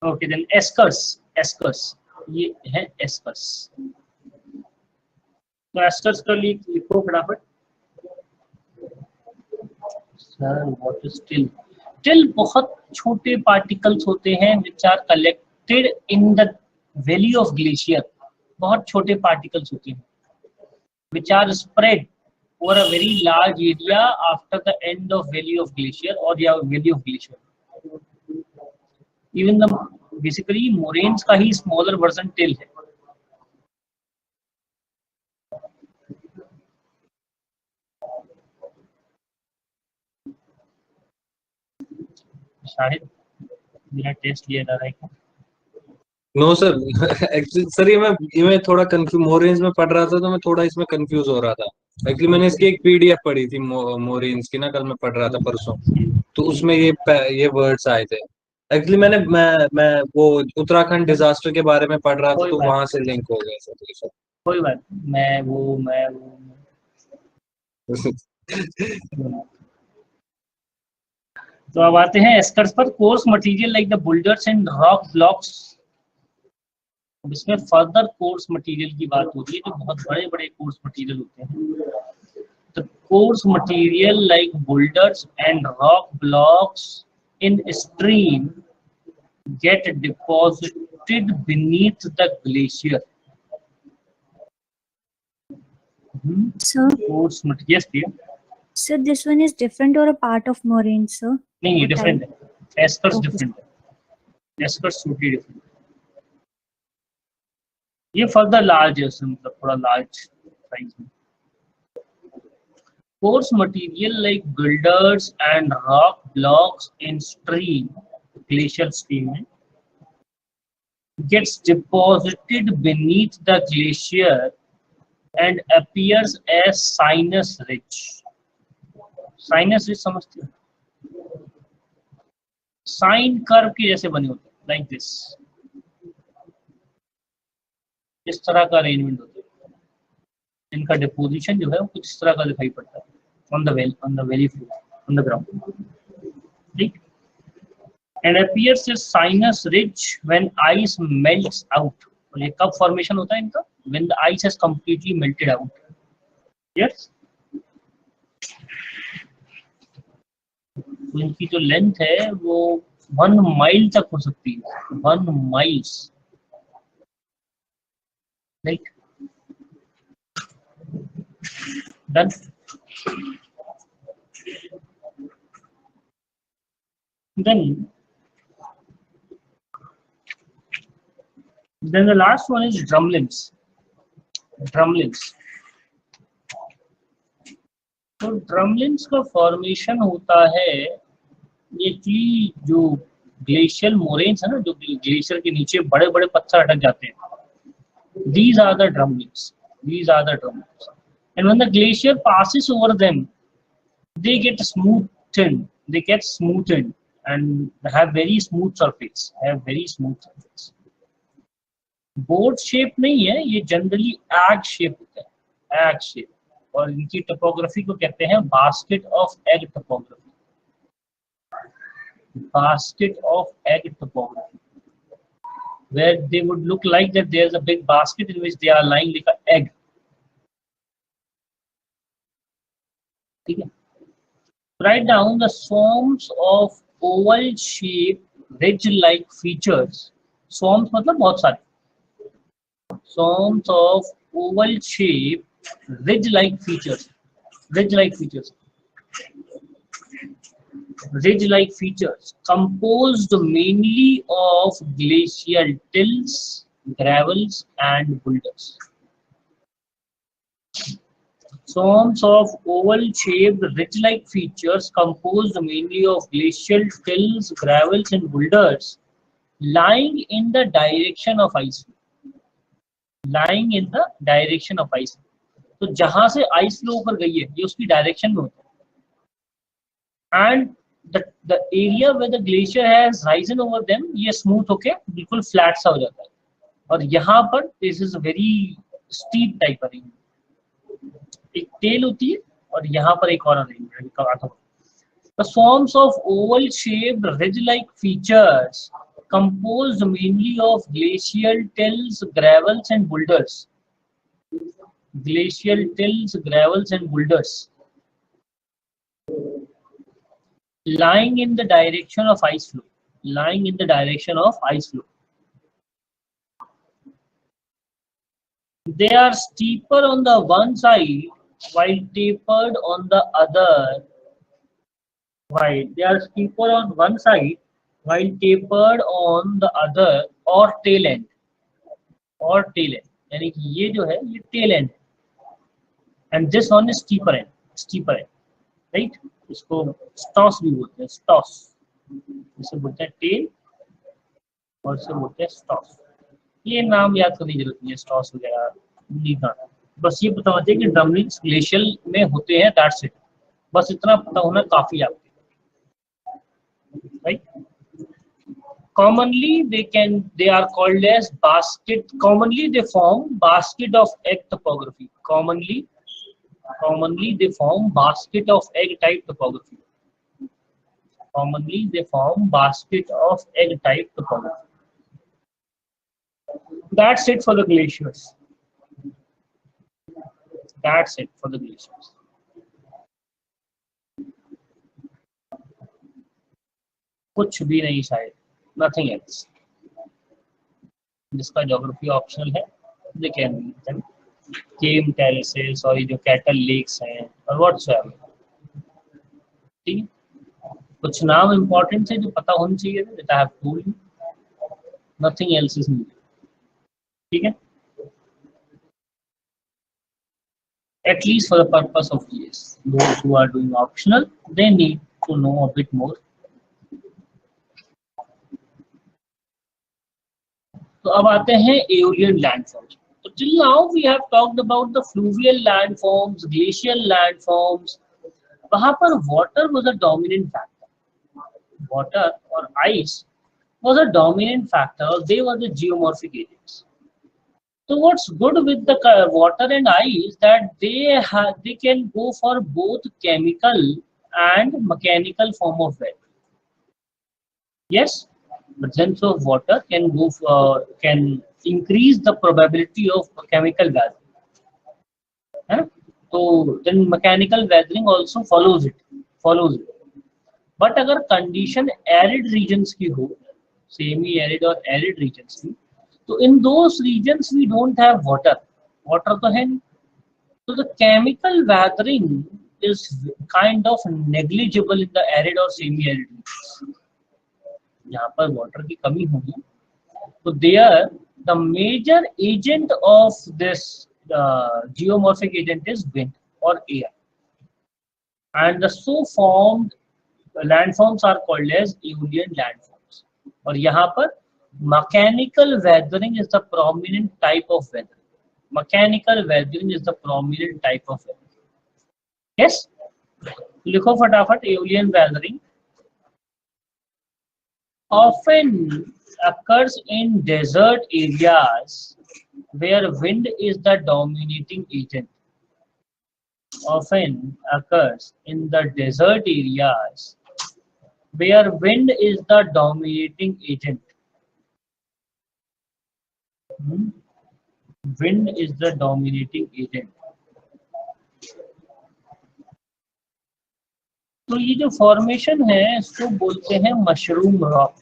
Okay, then एस्कर्स ये है एस्कर्स. तो एस्कर्स का लिखो फटाफट. Sir what is till? Till बहुत छोटे पार्टिकल्स होते हैं which are collected in the valley of glacier. बहुत छोटे पार्टिकल्स होते हैं which are spread over a very large area after the end of valley of glacier or valley of glacier. Even the basically moraines का ही smaller version till है. शायद मेरा test लिया जा रहा है क्या? नो सर, एक्चुअली सर ये मैं थोड़ा कंफ्यूज, मोरेन्स में पढ़ रहा था तो मैं थोड़ा इसमें कंफ्यूज हो रहा था. एक्चुअली मैंने इसकी एक पीडीएफ पढ़ी थी मोरेन्स की ना, कल मैं पढ़ रहा था परसों, तो उसमें ये वर्ड्स आए थे. एक्चुअली मैं वो उत्तराखंड डिजास्टर के बारे में पढ़ रहा था तो वहां से लिंक हो गया सर. कोई बात, मैं वो तो अब आते हैं एस्कर्स पर. Coarse material like the boulders and rock blocks. इसमें फर्दर कोर्स मटेरियल की बात होती है, जो बहुत बड़े बड़े कोर्स मटेरियल होते हैं. तो coarse material like boulders and rock blocks in stream get deposited beneath the glacier. Sir, coarse material. yes dear. Sir, this one is different or a part of moraine, sir? नहीं, What different type? है. एस्कर्स Okay. Different है. एस्कर्स totally different. ये further large है, मतलब थोड़ा large size में. Course material like builders and rock blocks in stream, glacier stream में, gets deposited beneath the glacier and appears as sinus ridge. Sinus ridge समझते हो? Sine curve के जैसे बने होते हैं, लाइक दिस. इस तरह का अरेंजमेंट होता है. इनका डिपोजिशन जो है वो कुछ इस तरह का दिखाई पड़ता है on the valley floor, on the ground. ठीक. And appears as sinuous ridge when ice melts out. और ये कब फॉर्मेशन होता है इनका? When the ice has completely melted out. Yes. तो इनकी जो लेंथ है वो 1 माइल तक हो सकती है. 1 miles. Right. Done. Then the last one is drumlins. तो ड्रमलिन्स का फॉर्मेशन होता है, ये कि जो ग्लेशियल मोरेन्स है ना, जो ग्लेशियर के नीचे बड़े बड़े पत्थर अटक जाते हैं, these are the drumlins. And when the glacier passes over them, they get smoothened. They get smoothened and have very smooth surface. Board shape नहीं है, ये जनरली एग शेप होता है, एग शेप, और इनकी टोपोग्राफी को कहते हैं basket of egg topography, basket of egg topography, where they would look like that there's a big basket in which they are lying like an egg. ठीक है? Write down the swarms of oval shape ridge-like features. Swarms मतलब बहुत सारे. Swarms of oval shape ridge-like features. Ridge-like features. Ridge-like features composed mainly of glacial tills, gravels, and boulders. Swarms of oval-shaped ridge-like features composed mainly of glacial tills, gravels, and boulders, lying in the direction of ice flow. Lying in the direction of ice flow. तो जहां से ice flow ऊपर गई है, ये उसकी direction में होता है. And the area where the glacier has risen over them, ये smooth होके बिल्कुल flat सा हो जाता है. और यहाँ पर this is a very steep type arrangement. एक टेल होती है और यहाँ पर एक और arrangement. The swarms of oval-shaped ridge-like features composed mainly of glacial tills, gravels, and boulders. Glacial tills, gravels, and boulders, lying in the direction of ice flow. Lying in the direction of ice flow. They are steeper on the one side while tapered on the other. While they are steeper on one side while tapered on the other, or tail end. Or tail end. यानी कि ये जो है ये tail end. And this one is steeper end. Steeper end. Right? इसको stoss भी बोलते हैं. Stoss. इसे बोलते हैं tail और इसे बोलते हैं stoss. ये नाम याद करने की जरूरत नहीं है, स्टॉस वगैरह नहीं करना. बस ये पता होना चाहिए कि ड्रमलिंग्स ग्लेशियल में होते हैं, दैट्स इट. बस इतना पता होना काफी आपके. Right. Commonly they are called as basket. Commonly they form basket of egg topography. Commonly they form basket of egg type topography. Commonly they form basket of egg type topography. That's it for the glaciers. That's it for the glaciers. कुछ भी नहीं शायद. Nothing else. जिसका geography optional है, they can read them. Cave terraces और ये जो cattle lakes हैं और whatsoever. ठीक है. कुछ नाम इम्पोर्टेंट है जो पता होने चाहिए थे, that I have told you. Nothing else is needed. ठीक है. At least for the purpose of IAS, those who are doing optional, they need to know a bit more. तो अब आते हैं एओलियन लैंडफॉर्म्स. तो till now we have talked about the fluvial landforms, glacial landforms. वहां पर water was a dominant factor. Water or ice was a dominant factor. They were the geomorphic agents. So what's good with the water and ice that they can go for both chemical and mechanical form of weathering. Yes, presence of water can go can increase the probability of chemical weathering. So then mechanical weathering also follows it. But अगर condition arid regions की हो, semi arid or arid regions की, तो in those regions we don't have water. Water तो है नहीं. So the chemical weathering is kind of negligible in the arid or semi-arid regions. यहाँ पर water की कमी होगी. So there the major agent of this geomorphic agent is wind or air. And the so formed landforms are called as Aeolian landforms. और यहाँ पर mechanical weathering is the prominent type of weathering. Mechanical weathering is the prominent type of weathering. Yes? लिखो फटाफट. Aeolian weathering often occurs in desert areas where wind is the dominating agent. Often occurs in the desert areas where wind is the dominating agent. Wind is the dominating agent. तो ये जो formation है इसको बोलते हैं mushroom rock.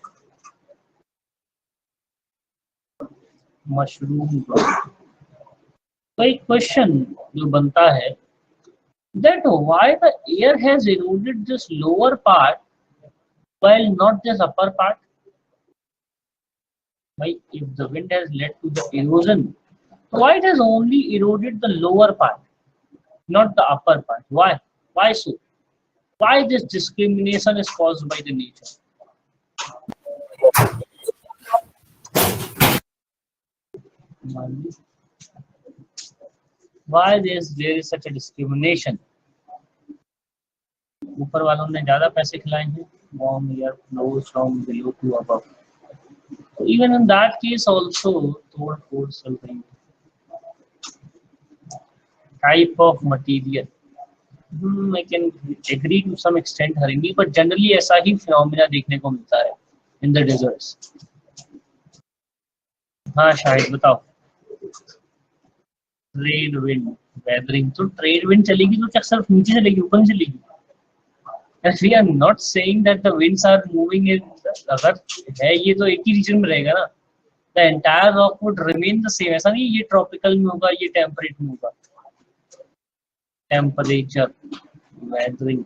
Mushroom rock. तो एक question जो बनता है that why the air has eroded this lower part while not this upper part. Why, if the wind has led to the erosion, why it has only eroded the lower part, not the upper part? Why? Why so? Why this discrimination is caused by the nature? Why there is such a discrimination? ऊपर वालों ने ज्यादा पैसे खिलाए हैं. Warm air flows from below to above. So even in that case also, third force type of material. I can agree to some extent, Harini, but generally ऐसा ही phenomena देखने को मिलता है in the deserts. हाँ शायद बताओ. Trade wind weathering. तो trade wind चलेगी तो क्या सिर्फ नीचे चलेगी, ऊपर नहीं चलेगी? And we are not saying that the winds are moving in. अगर है ये तो एक ही रीजन में रहेगा ना. The entire rock would remain the same. ऐसा नहीं ये ट्रॉपिकल में होगा, ये टेम्परेट में होगा. Temperature weathering.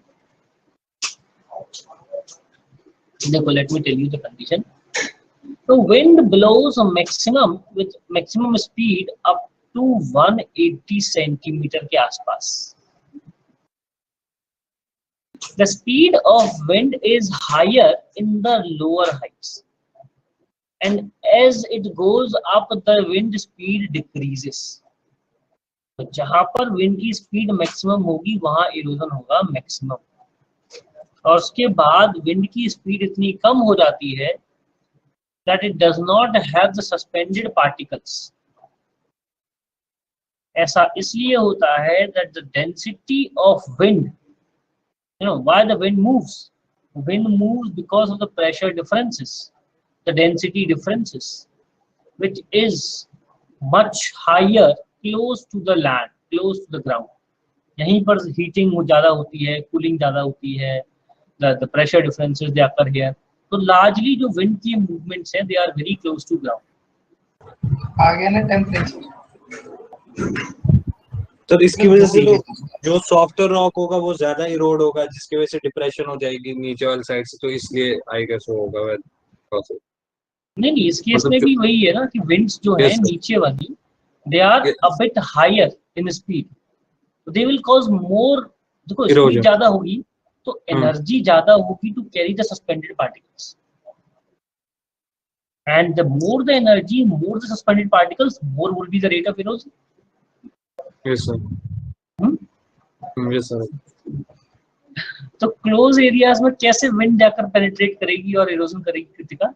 देखो, let me tell you the condition. The wind blows a maximum with maximum speed up to 180 centimetre के आसपास. The speed of wind is higher in the lower heights, and as it goes up, the wind speed decreases. तो जहां पर wind की speed maximum होगी, वहां erosion होगा maximum. और उसके बाद wind की speed इतनी कम हो जाती है that it does not have the suspended particles. ऐसा इसलिए होता है that the density of wind, you know why the wind moves. Wind moves because of the pressure differences, the density differences, which is much higher close to the land, close to the ground. यहीं पर heating ज़्यादा होती है, cooling ज़्यादा होती है, the pressure differences they occur here. तो largely जो wind की movements हैं, they are very close to ground. आ गया ना temperature. तो इसकी वजह से जो सॉफ्टर रॉक होगा वो ज्यादा इरोड होगा, जिसकी वजह से डिप्रेशन हो जाएगी नीचे वाली साइड से. तो इसलिए आई गेस वो होगा. नहीं, इस केस में भी वही है ना कि विंड्स जो है नीचे वाली, they are a bit higher in speed, they will cause more. देखो स्पीड ज्यादा होगी तो एनर्जी ज्यादा होगी to carry the suspended particles, and the more the energy, more the suspended particles, more will be the rate of erosion. Yes sir. Yes sir. तो close areas में कैसे wind जाकर पेनिट्रेट करेगी और इरोजन करेगी? Kritika,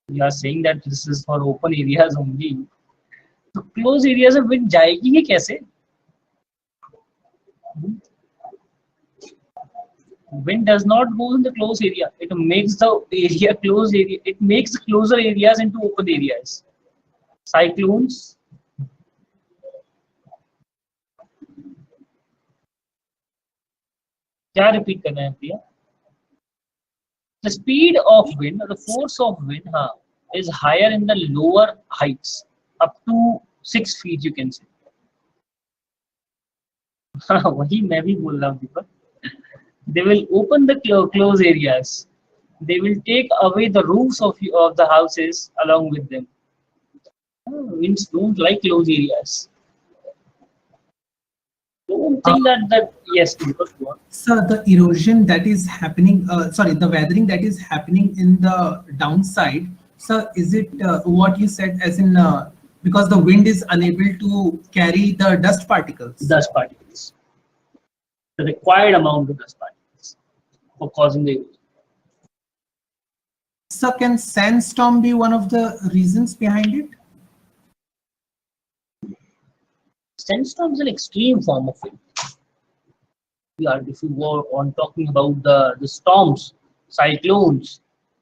you are saying that this is for open areas only. तो close areas में wind जाएगी ही कैसे? Wind does not go in the closed area. It makes the area closed area. It makes the closer areas into open areas. Cyclones. क्या repeat करना है प्रिया? The speed of wind, the force of wind, is higher in the lower heights, up to 6 feet, you can say. वही मैं भी बोल रहा हूँ दीपक. They will open the closed areas. They will take away the roofs of the houses along with them. Winds don't like closed areas. Don't think that yes, sir, the erosion that is happening, the weathering that is happening in the downside, sir, is it what you said as in because the wind is unable to carry the dust particles. The required amount of dust particles for causing the erosion. So can sandstorm be one of the reasons behind it? Sandstorm is an extreme form of wind. If you were on talking about the storms, cyclones,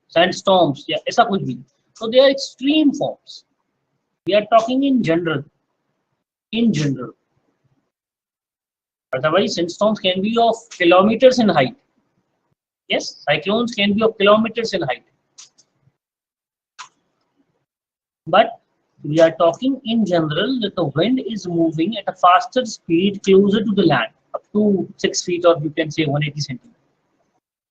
sandstorms, yeah, ऐसा कुछ भी. So they are extreme forms. We are talking in general. Otherwise, sandstorms can be of kilometers in height. Yes, cyclones can be of kilometers in height. But we are talking in general that the wind is moving at a faster speed closer to the land, up to 6 feet, or you can say 180 centimeters.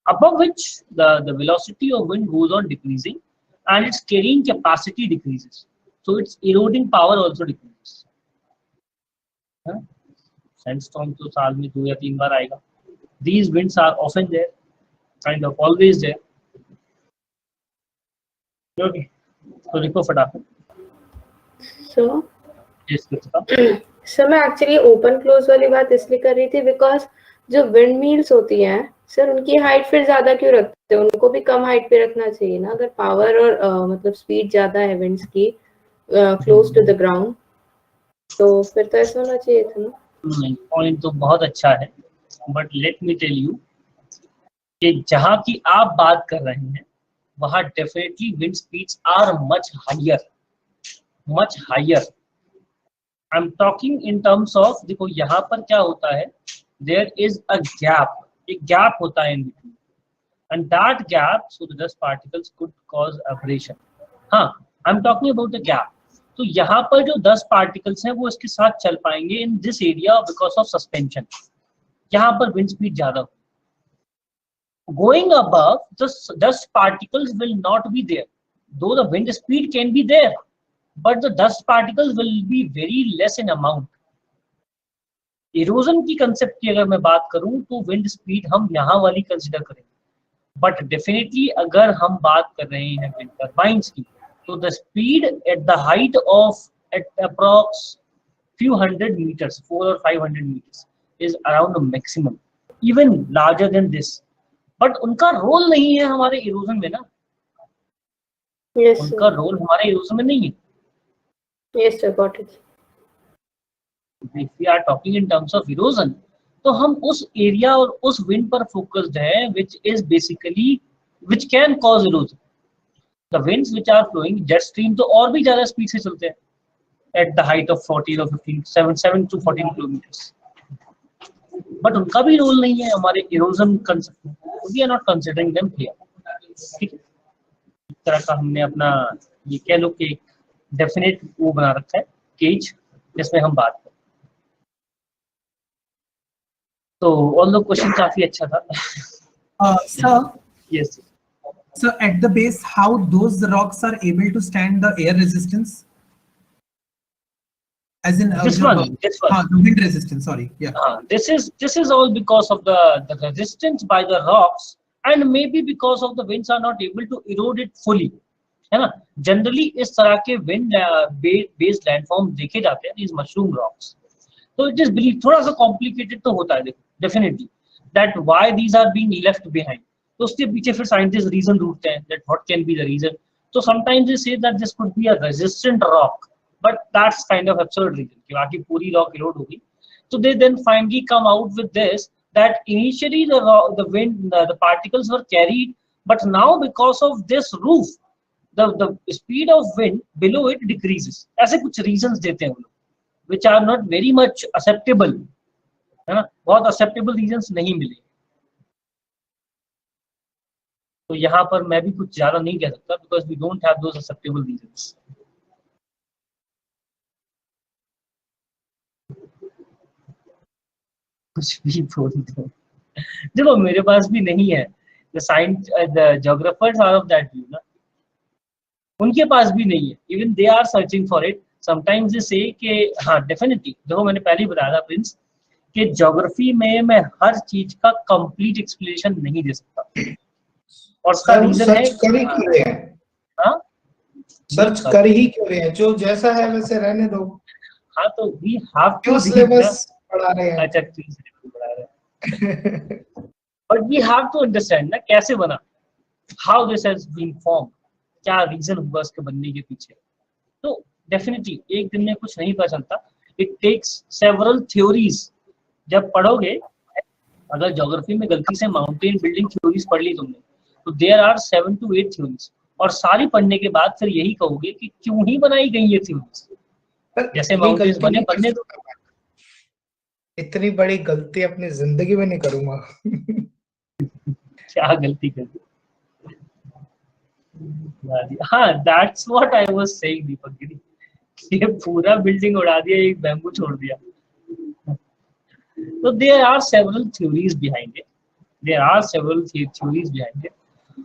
Above which the velocity of wind goes on decreasing and its carrying capacity decreases. So its eroding power also decreases. Sandstorm to साल में 2 या 3 बार आएगा. These winds are often there, kind of always there. Okay. So देखो फटाफट. So yes, sir मैं actually open close वाली बात इसलिए कर रही थी बिकॉज जो विंड मिल्स होती हैं सर उनकी हाइट फिर ज्यादा क्यों रखते हैं? उनको भी कम हाइट पे रखना चाहिए ना, अगर पावर और मतलब स्पीड ज्यादा है विंड्स की क्लोज टू द ग्राउंड, तो फिर तो ऐसा होना चाहिए था ना. नहीं, पॉइंट तो बहुत अच्छा है, but let me tell you कि जहां की आप बात कर रहे हैं वहां definitely wind speeds are much higher. I am talking in terms of, देखो यहाँ पर क्या होता है, देयर इज अ गैप, एक गैप होता है in between, and that gap, so the dust particles could cause abrasion. हाँ, I am talking about the gap. तो यहाँ पर जो 10 पार्टिकल्स हैं वो इसके साथ चल पाएंगे in this area because of suspension. यहाँ पर विंड स्पीड ज्यादा. Going above, the dust particles will not be there, though the wind speed can be there, but the dust particles will be very less in amount. Erosion की concept की अगर मैं बात करूं तो wind speed हम यहाँ वाली consider करेंगे, but definitely अगर हम बात कर रहे हैं wind turbines की, तो the speed at the height of at approx few hundred meters, 400 or 500 meters, is around the maximum, even larger than this. But उनका रोल नहीं है हमारे इरोजन में ना. yes, उनका रोल हमारे इरोजन में नहीं है. yes sir, got it. If we are talking in terms of erosion, तो हम उस एरिया और उस विंड पर फोकस्ड है which can cause erosion. The winds which are flowing jet stream तो और भी ज्यादा स्पीड से चलते हैं at the height of 14 or 15, 7 to 14 kilometers. But उनका भी रोल नहीं है हमारे इरोजन कंसेप्ट में. We are not considering them here. ठीक है, इस तरह का हमने अपना ये कह लो कि एक डेफिनेट वो बना रखा है केज जिसमें हम बात करें. तो ऑल द क्वेश्चन काफी अच्छा था. Sir, yes. So at the base, how those rocks are able to stand the air resistance? As in This one. the wind resistance, sorry. Yeah. This is all because of the resistance by the rocks, and maybe because of the winds are not able to erode it fully, है ना. Generally इस तरह के wind based landforms देखे जाते हैं, these mushroom rocks. So it is believed, थोड़ा सा complicated तो होता है देखो, definitely, that why these are being left behind. तो उसके पीछे फिर scientists reason ढूंढते हैं that what can be the reason. So sometimes they say that this could be a resistant rock. But that's kind of absurd reason कि बाकी पूरी rock erode होगी. So they then finally come out with this, that initially the wind, the particles were carried, but now because of this roof, the speed of wind below it decreases. ऐसे कुछ reasons देते हैं वो लोग, which are not very much acceptable, है ना. बहुत acceptable reasons नहीं मिले. तो यहाँ पर मैं भी कुछ ज्यादा नहीं कह सकता because we don't have those acceptable reasons. कुछ भी बोल दो, देखो मेरे पास भी नहीं है. the geographers are of that view ना, उनके पास भी नहीं है. even they are searching for it. sometimes they say कि हाँ definitely, देखो मैंने पहले ही बताया था प्रिंस कि ज्योग्राफी में मैं हर चीज का कंप्लीट एक्सप्लेनेशन नहीं दे सकता, और उसका रीजन है. सर्च कर ही क्यों रहे हैं, जो जैसा है वैसे रहने दो। हाँ तो वी हैव टू क्यों सिलेबस पढ़ा रहे हैं। अच्छा क्यों सिलेबस पढ़ा रहे हैं but we have to understand ना कैसे बना, how this has been form, क्या रीजन हुआ उसके बनने के पीछे। तो डेफिनेटली एक दिन में कुछ नहीं पता चलता, इट टेक्स सेवरल थ्योरीज। जब पढ़ोगे, अगर ज्योग्राफी में गलती से माउंटेन बिल्डिंग थ्योरीज पढ़ ली तुमने, तो देयर आर 7 to 8 थ्योरीज, और सारी पढ़ने के बाद फिर यही कहोगे कि क्यों ही बनाई गई ये थ्योरीज, जैसे माउंटेन्स बने बनने दो। इतनी बड़ी गलती अपनी जिंदगी में नहीं करूंगा क्या गलती कर दी। हाँ that's what I was saying Deepak Giri, ये पूरा बिल्डिंग उड़ा दिया, एक बैम्बू छोड़ दिया। So there are several theories behind it. There are several theories behind it,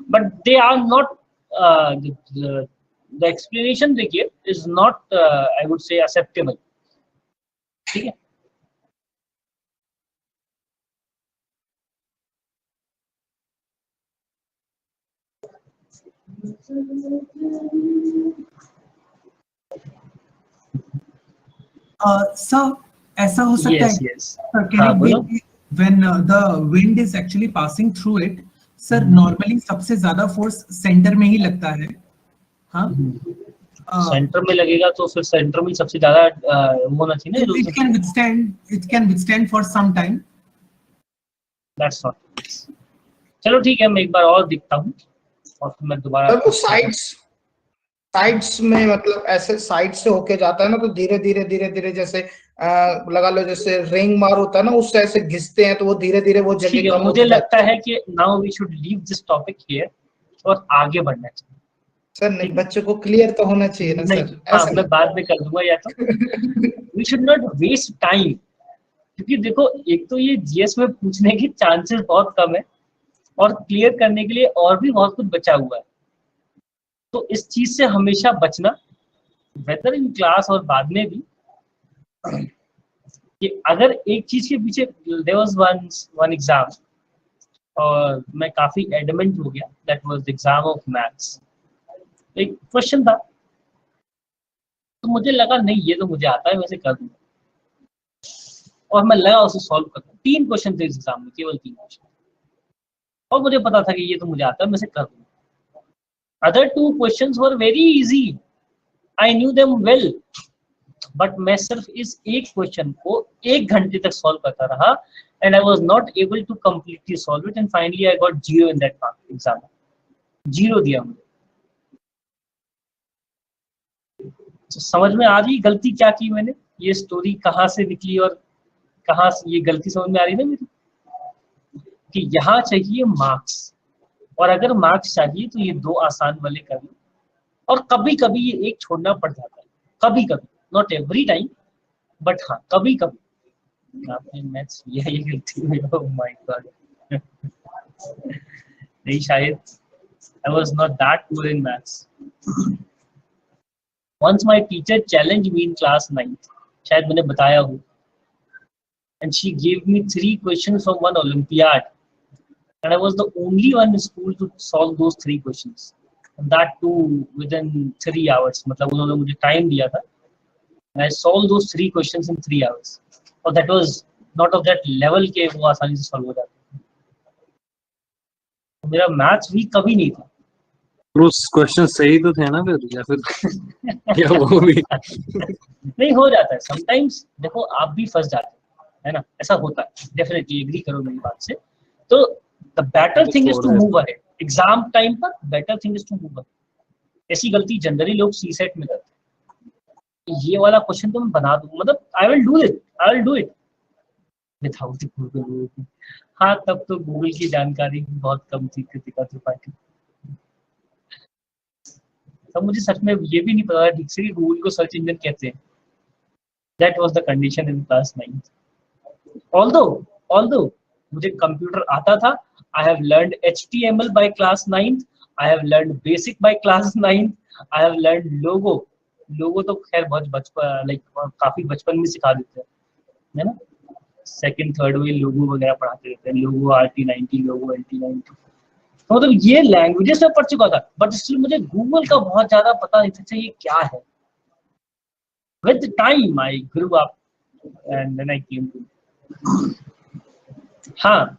but they are not the explanation they give is not I would say acceptable. ठीक है? Sir, ऐसा हो सकता Yes, है yes. can it be when the wind is actually passing through it, sir, normally सबसे ज्यादा force center में ही लगता है। हाँ सेंटर में लगेगा तो फिर सेंटर में सबसे ज्यादा होना चाहिए ना। it can withstand for some time. That's not the case. चलो ठीक है, मैं एक बार और दिखता हूँ और फिर मैं दोबारा। वो साइड्स में मतलब ऐसे साइड से होके जाता है ना, तो धीरे धीरे जैसे लगा लो जैसे रिंग मार होता है ना, उससे ऐसे घिसते हैं तो वो धीरे धीरे वो जगह कम। मुझे लगता है कि now we should leave this topic here और आगे बढ़ना चाहिए। सर नहीं, बच्चों को क्लियर तो होना चाहिए ना सर। हाँ, मैं बाद में कर दूंगा या तो we should not waste time, क्योंकि देखो एक तो ये जीएस में पूछने के चांसेस बहुत कम है और क्लियर करने के लिए और भी बहुत कुछ बचा हुआ है। तो इस चीज से हमेशा बचना, वेदर इन क्लास और बाद में भी, कि अगर एक चीज के पीछे देयर वाज वन एग्जाम और मैं काफी एडमेंट हो गया, that was the exam of maths. एक क्वेश्चन था तो मुझे लगा नहीं ये तो मुझे आता है, वैसे कर दूंगा, और मैं लगा उसे सॉल्व करता। 3 क्वेश्चन थे इस एग्जाम में, केवल 3 क्वेश्चन, और मुझे पता था कि ये तो मुझे आता है, मैं इसे कर दूंगा। Other 2 questions were very easy. I knew them well. But मैं सिर्फ इस एक क्वेश्चन को 1 घंटे तक सॉल्व करता रहा and I was not able to completely solve it and finally I got 0 in that exam. 0 दिया मुझे। तो समझ में आ रही गलती क्या की मैंने, ये स्टोरी कहाँ से निकली और कहाँ से ये गलती समझ में आ रही ना मेरी, कि यहाँ चाहिए मार्क्स, और अगर मार्क्स चाहिए तो ये 2 आसान वाले कर लो, और कभी कभी ये एक छोड़ना पड़ जाता है, कभी कभी, नॉट एवरी टाइम, बट हाँ कभी कभी। आपने मैथ्स यही गलती हुई, ओह माय गॉड नहीं, शायद I was not that good in maths. Once my teacher challenged me in class 9th, शायद मैंने बताया हो, and she give me 3 questions from one olympiad and I was the only one in school to solve those 3 questions, and that too within 3 hours. मतलब उन्होंने मुझे time दिया था, and I solved those 3 questions in 3 hours, और that was not of that level के वो आसानी से solve हो जाते। तो मेरा मैथ्स भी कभी नहीं था। उस क्वेश्चन सही तो थे ना फिर, या फिर या वो भी नहीं हो जाता है समटाइम्स। देखो आप भी फंस जाते है ना, ऐसा होता है, डेफिनेटली एग्री करो मेरी बात से। तो the better thing is to move ahead. Exam time पर better thing is to move ahead। ऐसी गलती जनरली लोग सीसेट में करते हैं। ये वाला क्वेश्चन तो मैं बना दूं, मतलब I will do it without Google। हाँ तब तो गूगल की जानकारी बहुत कम थी कृतिका त्रिपाठी, तब मुझे सच में ये भी नहीं पता ठीक से कि गूगल को सर्च इंजन कहते हैं। That was the condition in class 9th. Although मुझे कंप्यूटर आता था, I have learned HTML by class 9th, I have learned basic by class 9th, I have learned logo तो खैर बहुत बचपन, लाइक काफी बचपन में सिखा देते हैं, है ना, 2nd 3rd में लोगो वगैरह पढ़ाते रहते हैं, लोगो RT90, लोगो LT90, तो मतलब ये लैंग्वेजेस में पढ़ चुका था, बट स्टिल मुझे गूगल का बहुत ज्यादा पता नहीं था ये क्या है. With time I grew up and then I came to. हाँ,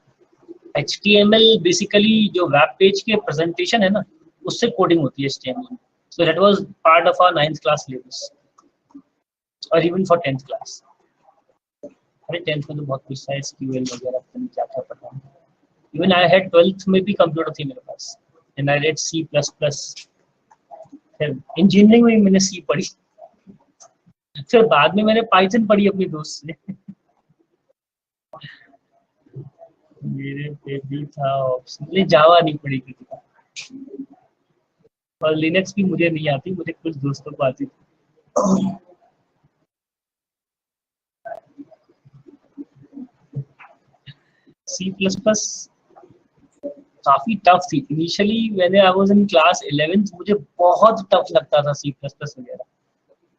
HTML बेसिकली जो वेब पेज के प्रेजेंटेशन है ना, उससे कोडिंग होती है HTML. So that was part of our 9th class syllabus or even for 10th class. अरे 10th में तो बहुत कुछ था, SQL वगैरह पता नहीं क्या क्या पता है. Even I had 12th में भी कंप्यूटर थी मेरे पास, and I read C++. फिर इंजीनियरिंग में मैंने C पढ़ी, फिर बाद में मैंने पाइथन पढ़ी अपनी दोस्त से. मेरे पे भी था ऑप्शन, जावा नहीं पढ़ी किसी का, और लिनक्स भी मुझे नहीं आती, मुझे कुछ दोस्तों को आती थी. C++ काफी टफ थी इनिशियली. मैंने I was in class 11th, मुझे बहुत टफ लगता था C++ वगैरह,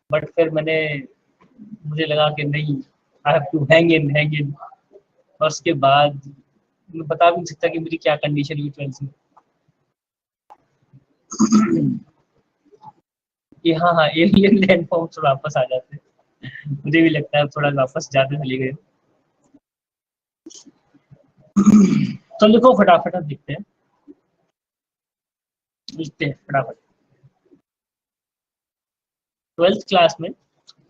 बट फिर मुझे लगा कि नहीं, I have to hang in. और उसके बाद मैं बता भी नहीं सकता कि मेरी क्या कंडीशन हुई 12th में. कि हाँ, एलियन लैंडफॉर्म्स वापस आ जाते हैं. मुझे भी लगता है थोड़ा वापस जाते चले गए. तो लिखो फटाफट, लिखते हैं फटाफट. 12th क्लास में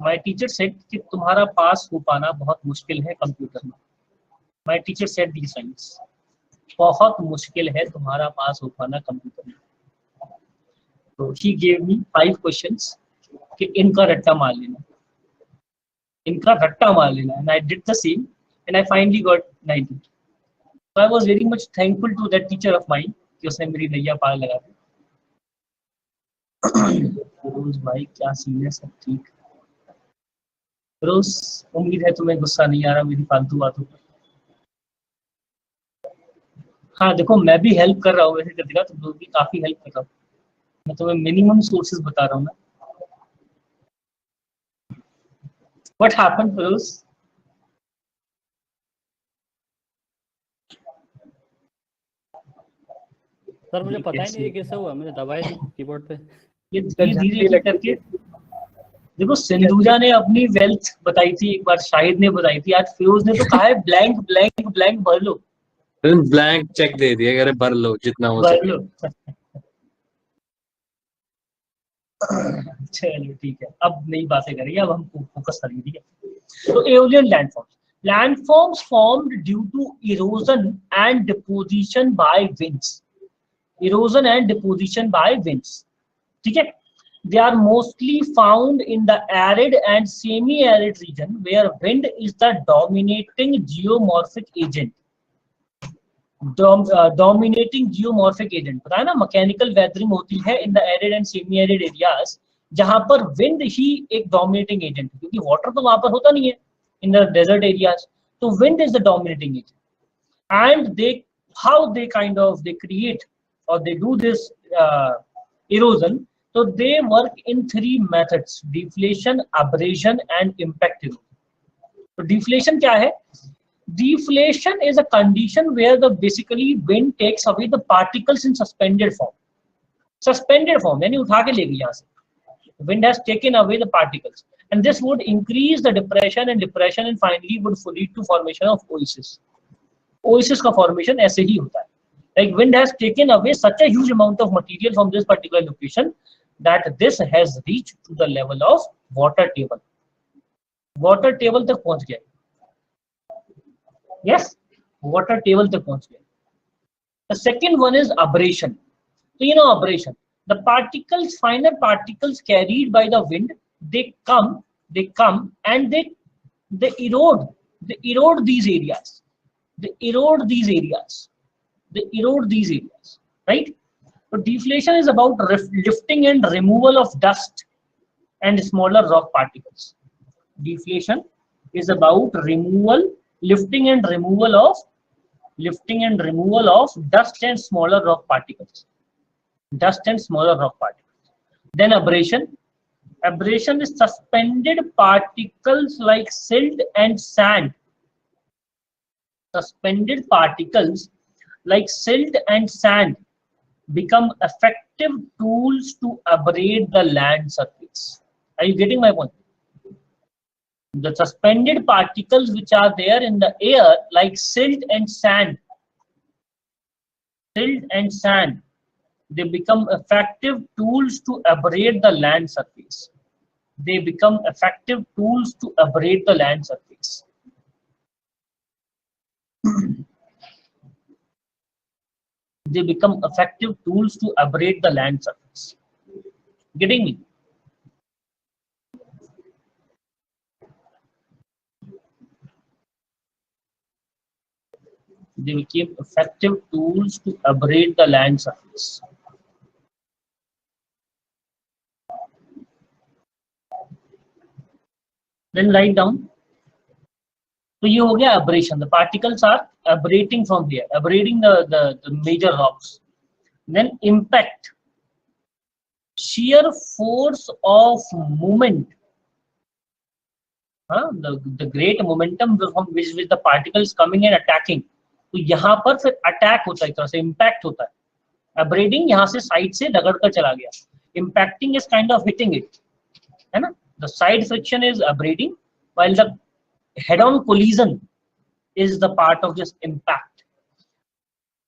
माय टीचर सेड कि तुम्हारा पास हो पाना बहुत मुश्किल है कंप्यूटर में. My teacher said these lines, बहुत मुश्किल है तुम्हारा पास हो पाना कंप्यूटर में. तो ही गेव मी 5 क्वेश्चंस कि इनका रट्टा मार लेना, and I did the same and I finally got 90. So I was very much thankful to that teacher of mine कि उसने मेरी नैया पार लगा दी. रोज भाई क्या सीन है, सब ठीक? रोज उम्मीद है तुम्हें गुस्सा नहीं आ रहा मेरी फालतू बातों पर. हाँ देखो, मैं भी हेल्प कर रहा हूँ वैसे करने का, तुम लोग भी काफी हेल्प कर रहा हूँ. मैं तुम्हें मिनिमम सोर्सेज बता रहा हूँ ना. What happened, Firoz? सर मुझे पता ही नहीं ये कैसे हुआ, मैंने दबाई थी कीबोर्ड पे. ये धीरे करके देखो. सिंधुजा ने अपनी वेल्थ बताई थी एक बार, शाहिद ने बताई थी, आज फिरोज ने तो कहा है ब्लैंक ब्लैंक ब्लैंक भर लो. ब्लैंक चेक दे दिया, अरे भर लो जितना हो भर सके. लो. चलो ठीक है, अब नई बातें करेंगे, अब हम फोकस करेंगे. ठीक है, तो aeolian landforms formed due to erosion and deposition by winds. Erosion and deposition by winds. ठीक है, they are mostly found in the arid and semi-arid region where wind is the dominating geomorphic agent. Dominating geomorphic agent पता है ना, mechanical weathering होती है in the arid and semi arid areas, जहां पर wind ही एक डोमिनेटिंग एजेंट है, क्योंकि वाटर तो वहां पर होता नहीं है इन द डेजर्ट एरियाज. तो wind is the dominating agent, and they how they kind of they create or they do this erosion. So they work in 3 methods: deflation, abrasion and impact erosion. So deflation क्या है? Deflation is a condition where the basically wind takes away the particles in suspended form. Suspended form यानी उठा के ले गई यहाँ से. Wind has taken away the particles, and this would increase the depression and finally would lead to formation of oasis. Oasis का formation ऐसे ही होता है. Like wind has taken away such a huge amount of material from this particular location that this has reached to the level of water table. Water table तक पहुंच गया. Yes, water table तक पहुंच गया. The second one is abrasion. So you know abrasion. The particles, finer particles carried by the wind, they come and they erode these areas. They erode these areas, right? So deflation is about lifting and removal of dust and smaller rock particles. Deflation is about lifting and removal of dust and smaller rock particles. Then abrasion is suspended particles like silt and sand. Suspended particles like silt and sand become effective tools to abrade the land surface. Are you getting my point? The suspended particles which are there in the air, like silt and sand, they become effective tools to abrade the land surface. They become effective tools to abrade the land surface. They become effective tools to abrade the land surface. Getting me? They became effective tools to abrade the land surface. Then write down. So ये हो गया abrasion. The particles are abrating from here, abrading the major rocks. Then impact. Sheer force of movement. The great momentum from which the particles coming and attacking. तो यहाँ पर फिर attack होता है, एक तरह से इम्पैक्ट होता है. अब्रेडिंग यहाँ से साइड से रगड़ कर चला गया. Impacting is kind of hitting it, है ना. The side friction is abrading, while the head on collision is the part of this impact.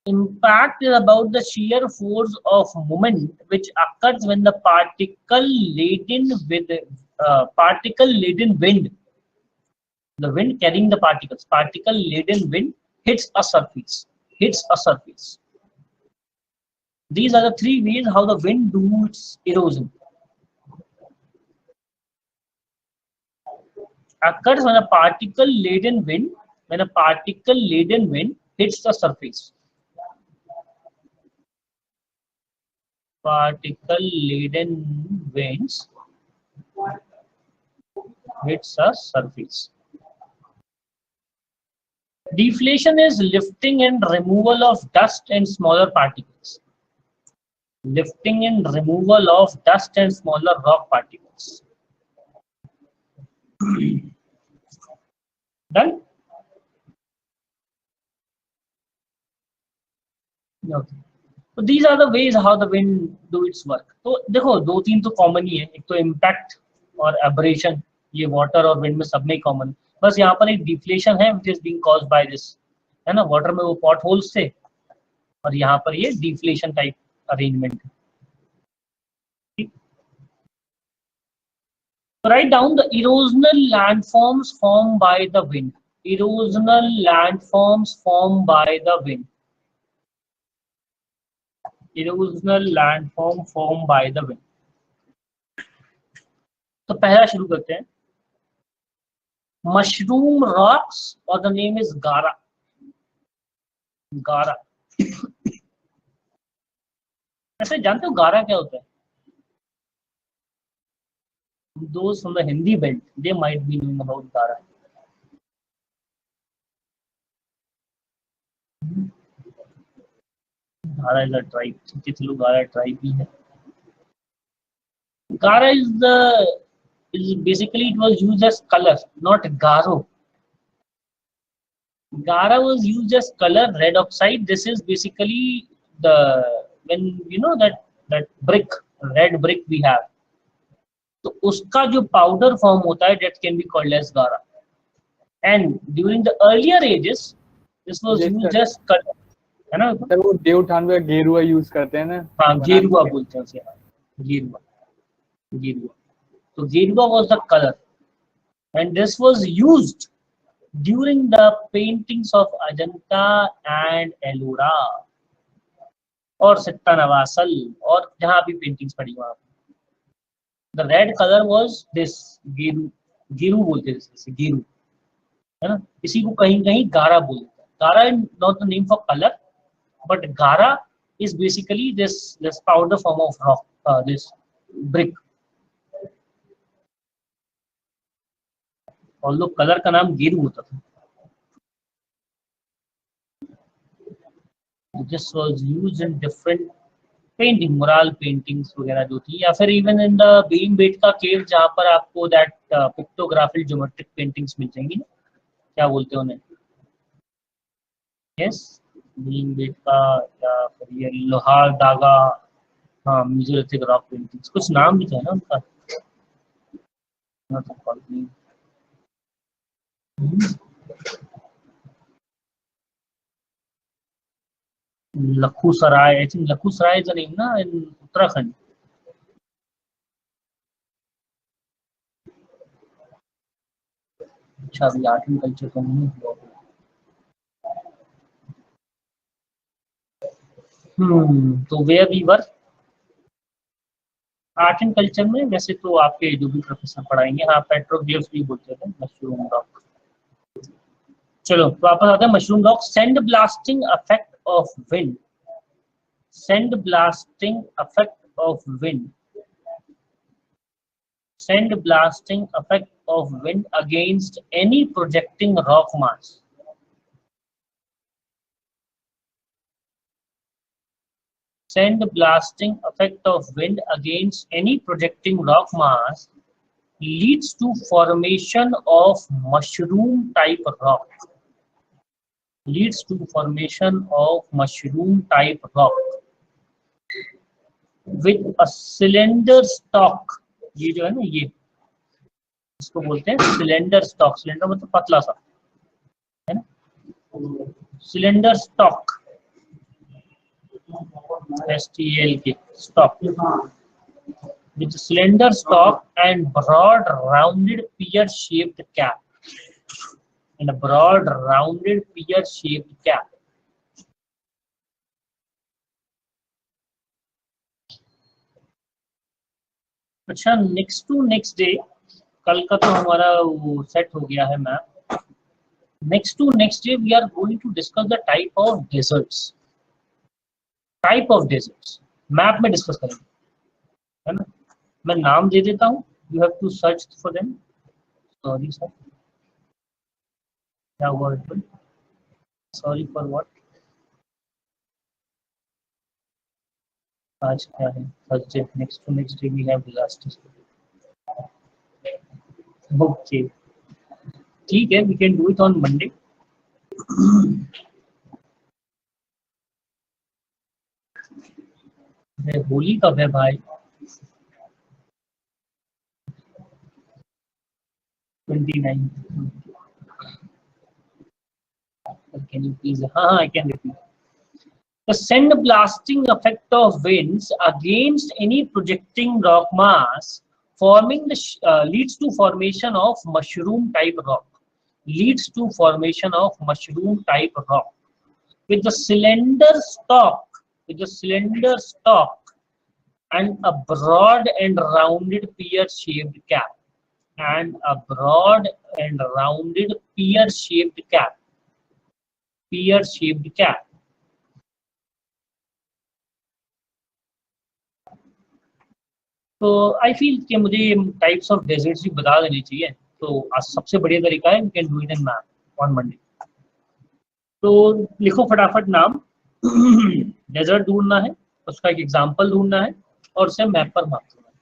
Impact is about the sheer force of movement which occurs when the particle laden wind, the wind carrying the particles, particle laden wind hits a surface. These are the three ways how the wind do its erosion. Occurs when a particle laden wind hits the surface. Particle laden winds hits a surface. Deflation is lifting and removal of dust and smaller particles. Lifting and removal of dust and smaller rock particles. Done? Okay. So these are the ways how the wind do its work. तो देखो दो तीन तो common ही है, एक तो impact और abrasion, ये वाटर और विंड में सब में कॉमन. बस यहाँ पर एक डिफ्लेशन है which is being caused by this, है ना. वाटर में वो पॉट होल्स थे और यहाँ पर ये डिफ्लेशन टाइप अरेंजमेंट है. Write down the erosional landforms formed by the wind. Erosional landforms formed by the wind. Erosional landform formed by the wind. तो पहला शुरू करते हैं. Mushroom rocks, or the name is Gara. Gara. ऐसे जानते हो गारा क्या होता है? Those from the Hindi belt, they might be knowing about Gara. Gara is a tribe. चलो Gara tribe ही है. Gara is basically it was used as color, not Garo. Gara was used as color, red oxide. This is basically when you know that brick, red brick we have. तो उसका जो powder form होता है that can be called as Gara. And during the earlier ages, this was used as color. है ना sir वो देवउठान में गेरुआ यूज करते हैं ना. हाँ गेरुआ बोलते हैं उसे. गेरुआ. So Gedwa was the color, and this was used during the paintings of Ajanta and Ellora or Sitta Navasal और जहाँ भी paintings पड़ी वहाँ. The red color was this Geru. Geru बोलते हैं इसे, Geru, है ना. इसी को कहीं कहीं गारा बोलते हैं. Gara is not the name for color, but Gara is basically this powder form of rock, this brick. Although colour का नाम गेरू होता था. This was used in different painting, mural paintings वगैरह जो थी, या फिर even in the Bhimbetka cave जहाँ पर आपको that pictographic geometric paintings मिल जाएंगी ना. क्या बोलते हैं उन्हें? Yes, बीइंग बेट का या फिर ये लोहार दागा, हाँ म्यूजियलिथिक रॉक पेंटिंग्स, कुछ नाम भी थे ना उनका। Lakhusarai, I think Lakhusarai is the name ना इन उत्तराखंड। अच्छा अभी आर्ट एंड कल्चर का नहीं हुआ। तो where we were art and culture में, वैसे तो आपके जो भी प्रोफेसर पढ़ाएंगे, हाँ पेट्रोग्लिफ्स भी बोलते थे, मशरूम रॉक। चलो तो वापस आते हैं mushroom rock. Sand blasting effect of wind, sand blasting effect of wind, send blasting effect of wind against any projecting rock mass. Send blasting effect of wind against any projecting rock mass leads to formation of mushroom type rock. Leads to formation of mushroom type rock with a cylinder stalk. ये जो है ना, ये इसको बोलते हैं cylinder stock. Cylinder मतलब पतला सा, है ना, cylinder stock, STLK stock, with slender stalk and broad rounded pear-shaped cap. And a broad rounded pear-shaped cap. अच्छा नेक्स्ट टू नेक्स्ट डे, कल का तो हमारा वो सेट हो गया है map. Next to next day we are going to discuss the type of deserts. Type of deserts map में डिस्कस करेंगे, है ना। मैं नाम दे देता हूँ, you have to search for them. Sorry sir, क्या हुआ? Sorry for what? आज क्या है? Thursday. Next to next day we have disaster. Okay ठीक है, we can do it on Monday. Holi कब है भाई? 29। Can you please? हाँ, I can repeat. The send blasting effect of winds against any projecting rock mass forming the leads to formation of mushroom type rock. Leads to formation of mushroom type rock with the cylinder stalk. With the cylinder stalk and a broad and rounded pear-shaped cap. And a broad and rounded pear-shaped cap. Pear-shaped cap. तो I feel कि मुझे types of desserts भी बता देनी चाहिए। तो आज सबसे बढ़िया तरीका है, we can do it in map on Monday. तो लिखो फटाफट नाम। डेजर्ट ढूंढना है, उसका एक एग्जांपल ढूंढना है और उसे मैप पर मार्क करना है।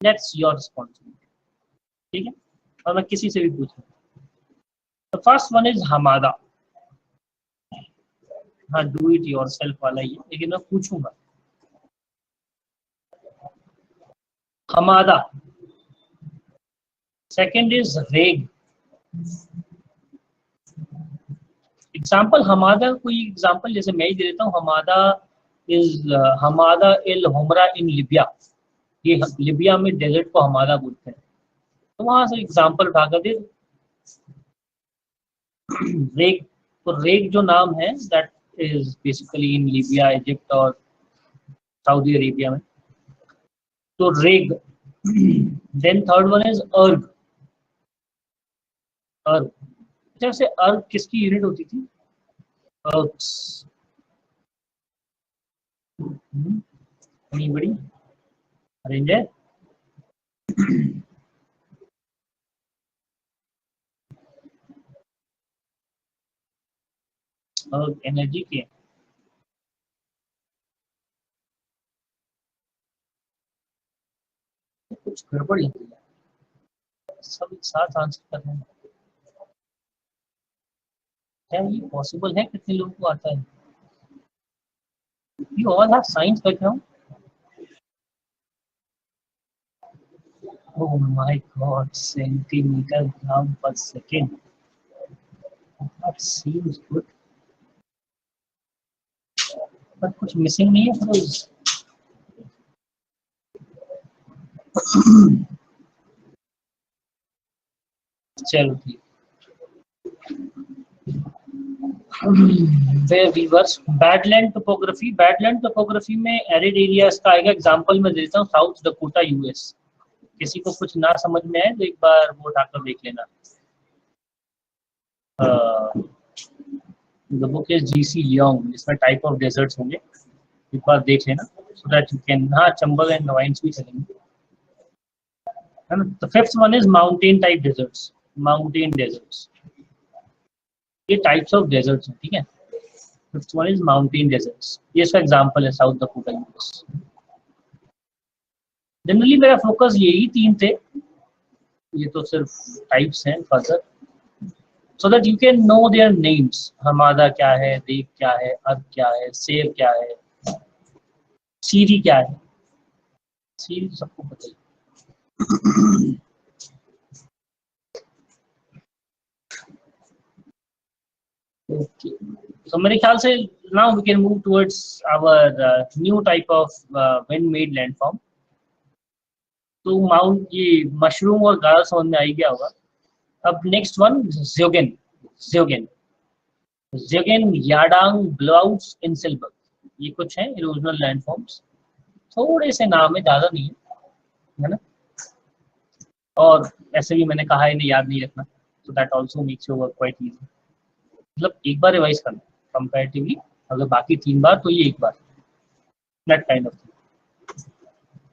दैट्स योर रिस्पॉन्सिबिलिटी, ठीक है। और मैं किसी से भी पूछूंगा। The first one is hamada. हाँ, डू इट योरसेल्फ वाला ही है, लेकिन मैं पूछूंगा। Hamada. Second is reg. Example hamada, कोई एग्जाम्पल जैसे मैं ही दे देता हूँ। Hamada is Hamada el Hamra in Libya. ये लिबिया में डेजर्ट को हमादा बोलते हैं। तो वहां से एग्जाम्पल उठाकर दे। रेग, तो रेग जो नाम है that is basically in Libya, Egypt और सऊदी अरेबिया में। तो रेग। देन थर्ड वन इज अर्ग। अर्ग, जैसे अर्ग किसकी यूनिट होती थी? अर्ग्स। एनीबॉडी अरेंज है? अर्ग एनर्जी की है। कुछ गड़बड़ लग रही है, सब एक साथ आंसर कर रहे हैं। क्या ये पॉसिबल है? कितने लोगों को आता है? You all have science background? Oh my God, centimeter gram per second. That seems good. पर कुछ मिसिंग नहीं है फिरोज? चलो ठीक। बैडलैंड टोपोग्राफी, बैडलैंड टोपोग्राफी में एरिड एरियाज का आएगा। एग्जांपल मैं देता हूँ, साउथ डकोटा यूएस। किसी को कुछ ना समझ में आए तो एक बार वो उठाकर देख लेना। The book is GC Leong, इसमें टाइप ऑफ डेजर्ट्स होंगे, एक बार देख लेना सो दैट यू कैन। हाँ, चंबल एंड वाइन्स भी चलेंगे, है ना। The fifth one is mountain type deserts. Mountain deserts, ये टाइप्स ऑफ डेजर्ट्स हैं, ठीक है। Fifth one is mountain deserts, ये इसका एग्जांपल है साउथ डकोटा यूएस। जनरली मेरा फोकस यही तीन थे, ये तो सिर्फ टाइप्स हैं further, so that you can know their names। हमादा क्या है, देव क्या है, अर्क क्या है, सेव क्या है, सीरी क्या है। सीरी सबको पता है। Okay, so मेरे ख्याल से now we can move towards our new type of wind-made landform। तो माउंट, ये मशरूम और गारा समझ में आ ही गया होगा। अब नेक्स्ट वन ज़्योगेन। ज़्योगेन, ज़्योगेन, याडांग, ब्लाउट्स, इंसिलबर्ग, ये कुछ हैं इरोजनल लैंडफॉर्म्स। थोड़े से नाम है, ज़्यादा नहीं है ना। और ऐसे भी मैंने कहा है इन्हें याद नहीं रखना, so that also makes your work quite easy। मतलब एक बार रिवाइज करना कंपैरेटिवली, अगर बाकी 3 बार तो ये एक बार, that kind of thing।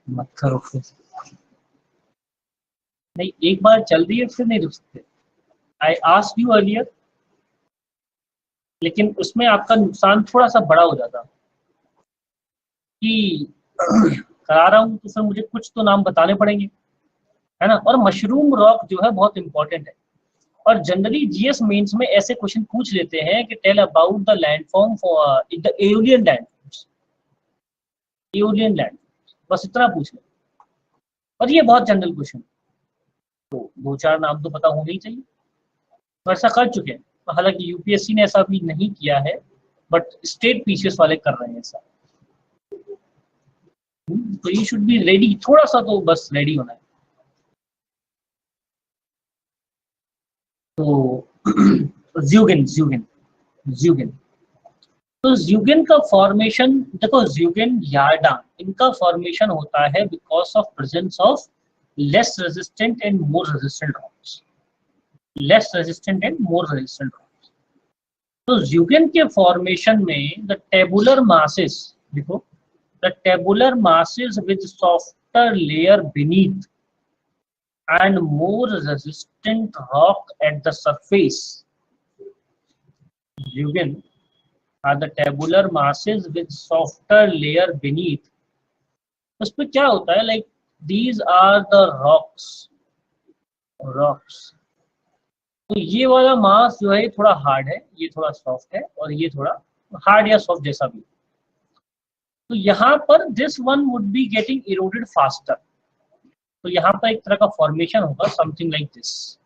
मत करो फिर, नहीं एक बार चल रही है फिर नहीं रुक सकते। आई आस्क्ड यू अर्लियर, लेकिन उसमें आपका नुकसान थोड़ा सा बड़ा हो जाता कि करा रहा हूँ तो फिर मुझे कुछ तो नाम बताने पड़ेंगे, है ना। और मशरूम रॉक जो है बहुत इंपॉर्टेंट है, और जनरली जीएस मेंस में ऐसे क्वेश्चन पूछ लेते हैं कि tell about the landform for the aeolian landforms. Aeolian land, बस इतना पूछ लें, और ये बहुत जनरल क्वेश्चन, तो 2-4 नाम तो पता होने ही चाहिए। तो ऐसा कर चुके हैं, हालांकि यूपीएससी ने ऐसा अभी नहीं किया है, बट स्टेट पीसीएस वाले कर रहे हैं ऐसा। तो यू शुड बी रेडी, थोड़ा सा तो बस रेडी होना है। तो ज़्योगेन, ज़्योगेन, ज़्योगेन, तो ज़्योगेन का फॉर्मेशन देखो, ज़्योगेन, यार्डांग, इनका फॉर्मेशन होता है because of presence of less resistant and more resistant rocks. Less resistant and more resistant rocks. तो ज़्योगेन के फॉर्मेशन में द टेबुलर मासेस, देखो, the tabular masses with softer layer beneath and more resistant rock at the surface, ज़्योगेन are the tabular masses with softer layer beneath। उस पर क्या होता है, like these are the rocks। तो ये वाला मास जो है थोड़ा हार्ड है, ये थोड़ा सॉफ्ट है, और ये थोड़ा हार्ड या सॉफ्ट जैसा भी। तो यहाँ पर this one would be getting eroded faster. तो यहाँ पर एक तरह का फॉर्मेशन होगा, something like this.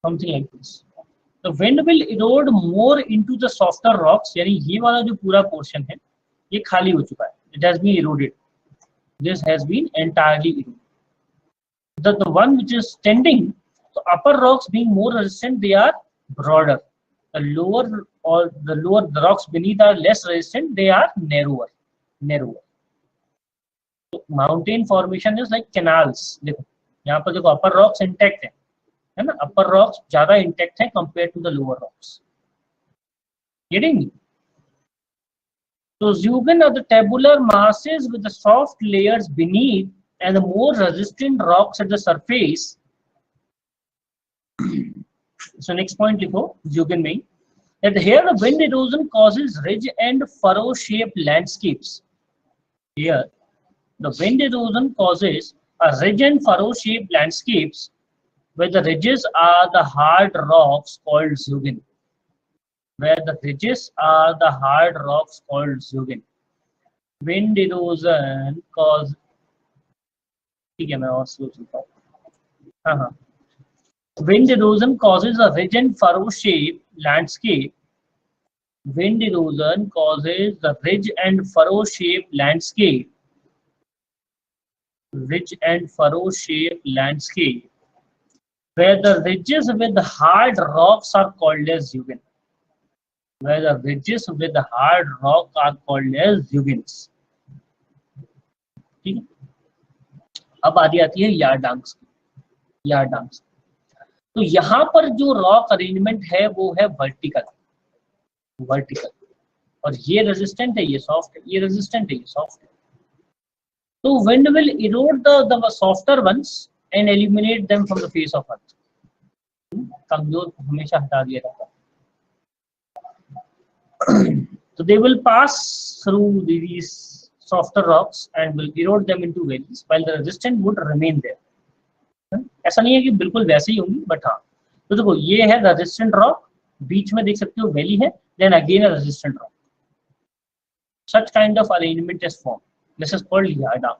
Something like this. The wind will erode more into the softer rocks, यानी ये वाला जो पूरा पोर्शन है ये खाली हो चुका है, it has been eroded, this has been entirely eroded। The one which is standing, the upper rocks being more resistant, they are broader, the lower the rocks beneath are less resistant, they are narrower। So mountain formation is like canals। देखो यहाँ पर देखो, upper rocks intact है ना, upper rocks ज्यादा intact है compare to the lower rocks. Getting? तो zeugen are the tabular masses with the soft layers beneath and the more resistant rocks at the surface। So next point लिखो ज़्योगेन में, that here the wind erosion causes ridge and furrow shaped landscapes। Here The wind erosion causes a ridge and furrow shaped landscapes where the ridges are the hard rocks called zugin. Where the ridges are the hard rocks called zugin. Wind erosion cause, ठीक है मैं और slow चलता हूँ. हाँ. Wind erosion causes a ridge and furrow shaped landscape. Wind erosion causes the ridge and furrow shaped landscape. Ridge and furrow shaped landscape where the ridges with hard rocks are called as zugin. Where the ridges with hard rock are called as zugins. ठीक है. अब आती है यार्डांग्स. यार्डांग्स. तो यहाँ पर जो rock arrangement है वो है वर्टिकल. और ये रेजिस्टेंट है, ये सॉफ्ट है, ये रेजिस्टेंट है, ये सॉफ्ट है. तो wind will erode the softer ones and eliminate them from the face of earth. कमजोर हमेशा हटा दिया जाता है. So they will pass through these softer rocks and will erode them into valleys while the resistant would remain there. ऐसा नहीं है कि बिल्कुल वैसे ही होंगी, बट हाँ. तो देखो ये है रेजिस्टेंट रॉक, बीच में देख सकते हो वैली है, then again a resistant rock. Such kind of arrangement is formed. This is called yardang.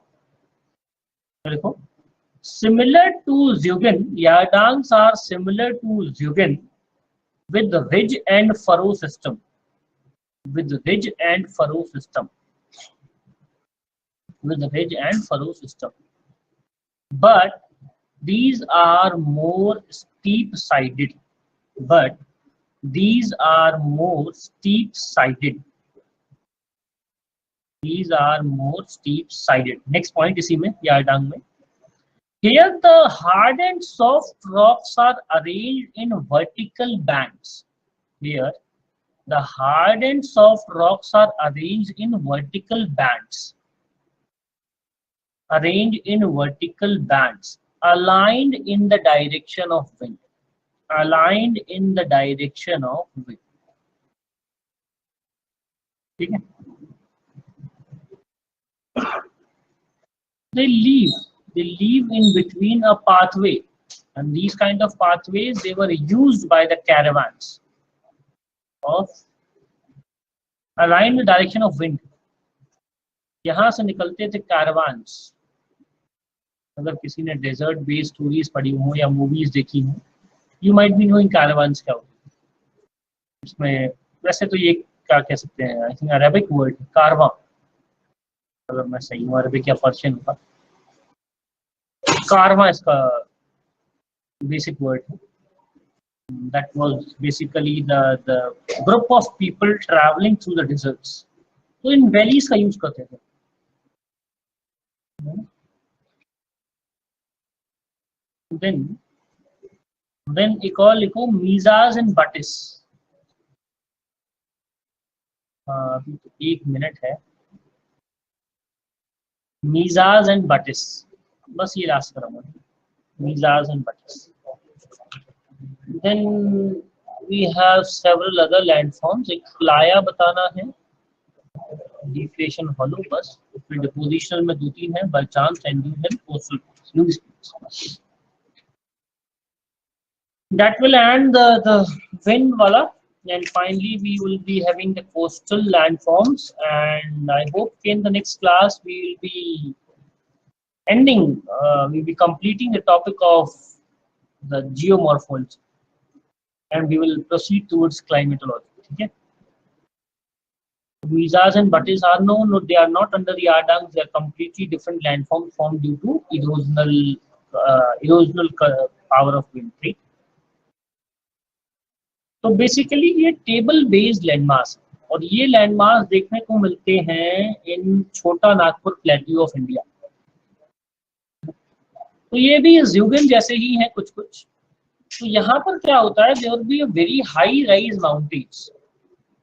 देखो, similar to zugin, yardangs are similar to zugin with the ridge and furrow system. With the ridge and furrow system. With the ridge and furrow system. But these are more steep-sided. But these are more steep-sided. These are more steep-sided. Next point इसी में यार्डांग में. Here the hard and soft rocks are arranged in vertical bands. Here the hard and soft rocks are arranged in vertical bands. Arranged in vertical bands, aligned in the direction of wind. Aligned in the direction of wind. ठीक है. They live in between a pathway, and these kind of pathways they were used by the caravans of aligned the direction of wind. यहाँ से निकलते थे caravans. अगर किसी ने desert based stories पढ़ी हो या मूवीज देखी हो, you might be knowing caravans क्या होती है. इसमें वैसे तो ये क्या कह सकते हैं, आई थिंक अरेबिक वर्ड कारवां, अगर मैं सही हूँ, अरबिक या पर्शियन का कारवां इसका बेसिक वर्ड है. That was basically the group of people traveling through the deserts. तो इन वैलीज का यूज करते थे. Then एक और लिखो मीजाज एंड बटिस. अभी तो 1 मिनट है. मीजाज एंड बटिस, बस ये लास्ट करूंगा. Mesas and buttes. Then we have several other landforms. एक प्लाया बताना है, डिफ्लेशन हॉलो, बस उसमें डिपोजिशनल में 2-3 है, बाय चांस, एंड्यूजन, coastal. That will end the wind wala, and finally we will be having the coastal landforms, and I hope in the next class we will be ending, we'll be completing the topic of the geomorphology, and we will proceed towards climatology. Okay. Mizas and Buttis are known, they are not under the yardangs, they are completely different landforms formed due to erosional power of wind. Right? तो basically ये table based landmarks, और ये landmarks देखने को मिलते हैं इन छोटा Nagpur plateau of India. तो ये भी ज़्यूगन जैसे ही हैं कुछ. तो यहाँ पर क्या होता है, there will be a very high rise mountains,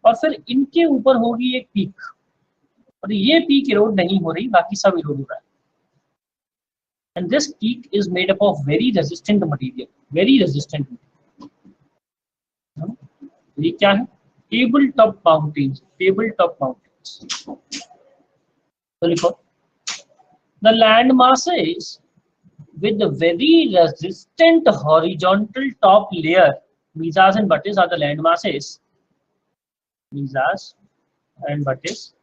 और फिर इनके ऊपर होगी एक पीक, और ये पीक इरोड नहीं हो रही, बाकी सब इरोड हो रहा है. And this peak is made up of very resistant material, very resistant. ये क्या है, table top mountains. Table top mountains. तो लिखो The land masses with the very resistant horizontal top layer, mesas and buttes are the land masses. Mesas and buttes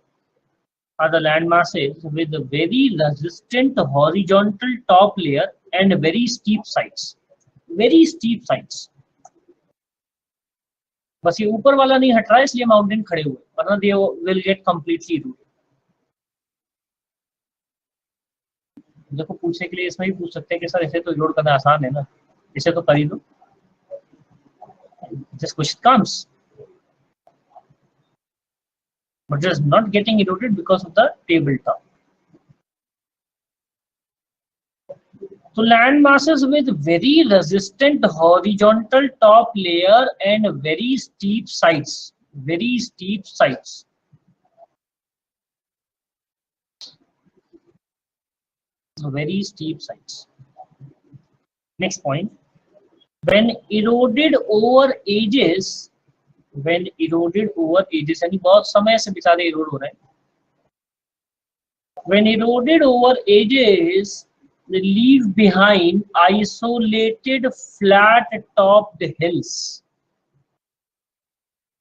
are the land masses with a very resistant horizontal top layer and very steep sides. Very steep sides. बस ये ऊपर वाला नहीं हट रहा है इसलिए mountain खड़े हुए, वरना they will get completely eroded. देखो पूछने के लिए इसमें भी पूछ सकते हैं कि सर इसे तो इरोड करना आसान है ना, इसे तो कर ही दो. This question comes, but it is not getting eroded because of the tabletop. So land masses with very resistant horizontal top layer and very steep sides. Very steep sides. So very steep sides. Next point. When eroded over ages, यानी बहुत समय से बेचारे इरोड हो रहे हैं. When eroded over ages, they leave behind isolated flat-topped hills.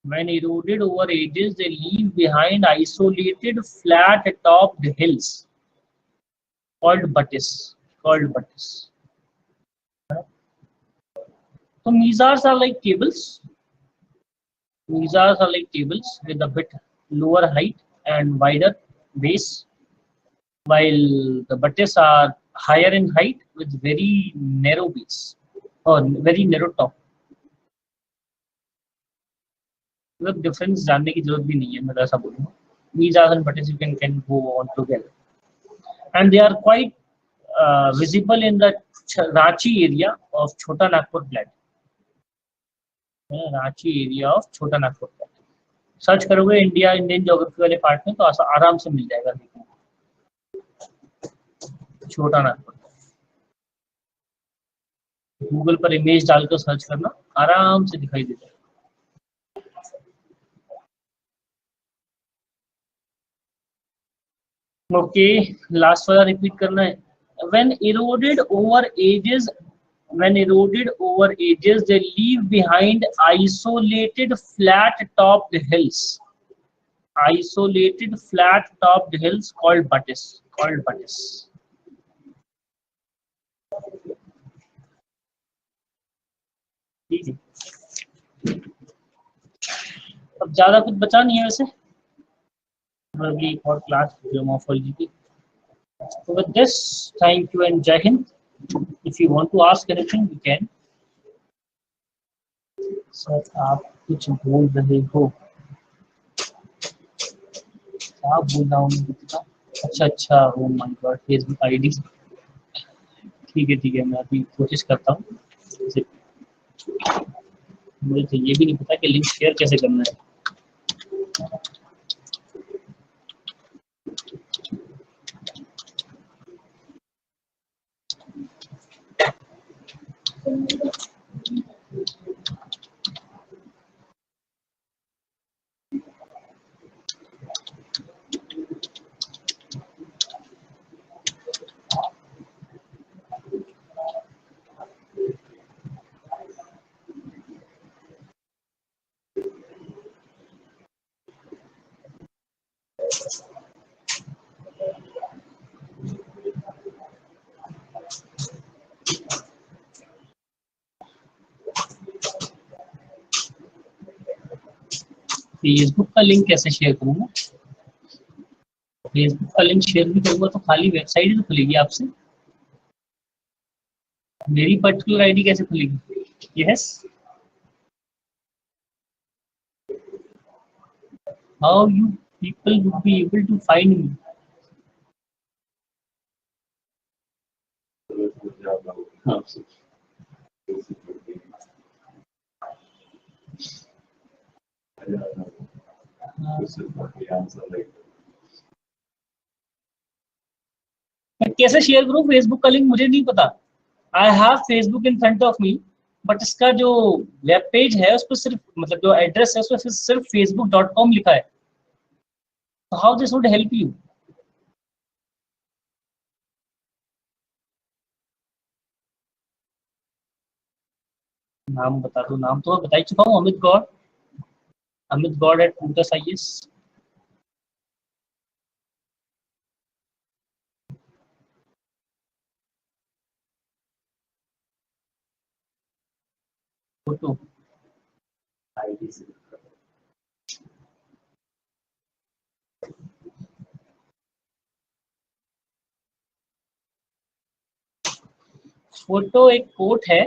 When eroded over ages, they leave behind isolated flat-topped hills called buttes. So mesas are like tables. Mesas are like tables with a bit lower height and wider base, while the buttes are higher in height with very narrow base or very narrow top. मतलब difference जानने की जरूरत भी नहीं है, मैं ऐसा बोलूँगा. Mesas and buttes you can go on together, and they are quite visible in the Ranchi area of Chota Nagpur Plateau. Ranchi area of छोटा नागपुर. सर्च करोगे इंडियन ज्योग्राफी वाले पार्ट में तो आराम से मिल जाएगा. छोटा नागपुर, गूगल पर इमेज डालकर सर्च करना, आराम से दिखाई देता है. ओके, लास्ट वाला रिपीट करना है. When eroded over ages, they leave behind isolated flat-topped hills. Isolated flat-topped hills called buttes. ठीक है. अब ज्यादा कुछ बचा नहीं है वैसे. अगली और क्लास मॉर्फोलॉजी की. So with this, thank you and Jai Hind. If you want to ask anything, you can. Sir, आप कुछ बोल रहे हो? क्या बोल रहा हूँ मैं? अच्छा, oh my God, Facebook ID. ठीक है, मैं अभी कोशिश करता हूँ. मुझे तो ये भी नहीं पता कि लिंक शेयर कैसे करना है. फेसबुक का लिंक कैसे शेयर करूँगा? फेसबुक का लिंक शेयर भी करूँगा तो खाली वेबसाइट ही तो खुलेगी आपसे. मेरी पर्टिकुलर आईडी कैसे खुलेगी? Yes, how you people would be able to find me? मैं कैसे शेयर करूँ फेसबुक का लिंक? मुझे नहीं पता. I have Facebook in front of me, but इसका जो वेब पेज है उस पर सिर्फ मतलब जो एड्रेस है उस पर सिर्फ facebook.com लिखा है. How this would help you? नाम बता दो, नाम तो बता ही चुका हूँ, Amit Gaur at Plutus IAS। Photo ID से फोटो एक कोट है,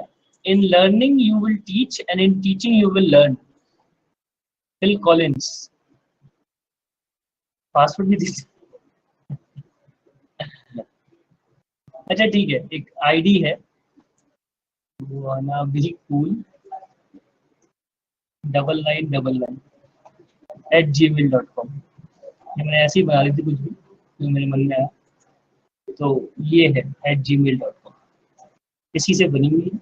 in learning you will teach and in teaching you will learn. Phil Collins. Password भी दीजिए। अच्छा ठीक है, एक आईडी है बी कूल 9999@gmail.com। मैंने ऐसे ही बना ली थी कुछ भी जो मेरे मन में आया, तो ये है @gmail.com। इसी से बनी हुई है,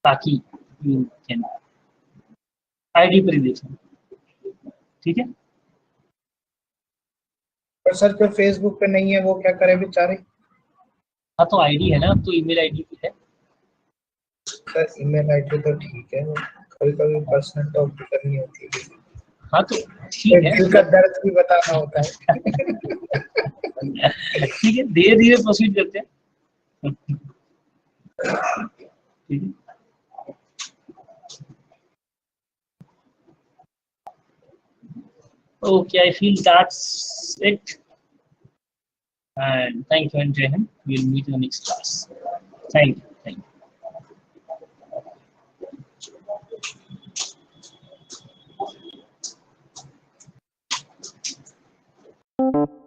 ताकि यू कैन आईडी पर ही देखना, ठीक है। पर सर जो फेसबुक पे नहीं है वो क्या करे बेचारे? हाँ तो आईडी है ना, अब तो ईमेल आईडी भी है। सर ईमेल आईडी तो ठीक है, कभी कभी पर्सनल टॉक भी करनी होती है। हाँ तो ठीक है, दिल का दर्द भी बताना होता है। ठीक है, धीरे धीरे प्रोसीड करते हैं, ठीक है। Okay, I feel that's it. And thank you and Jai Hind. We'll meet in the next class. Thank you. Thank you.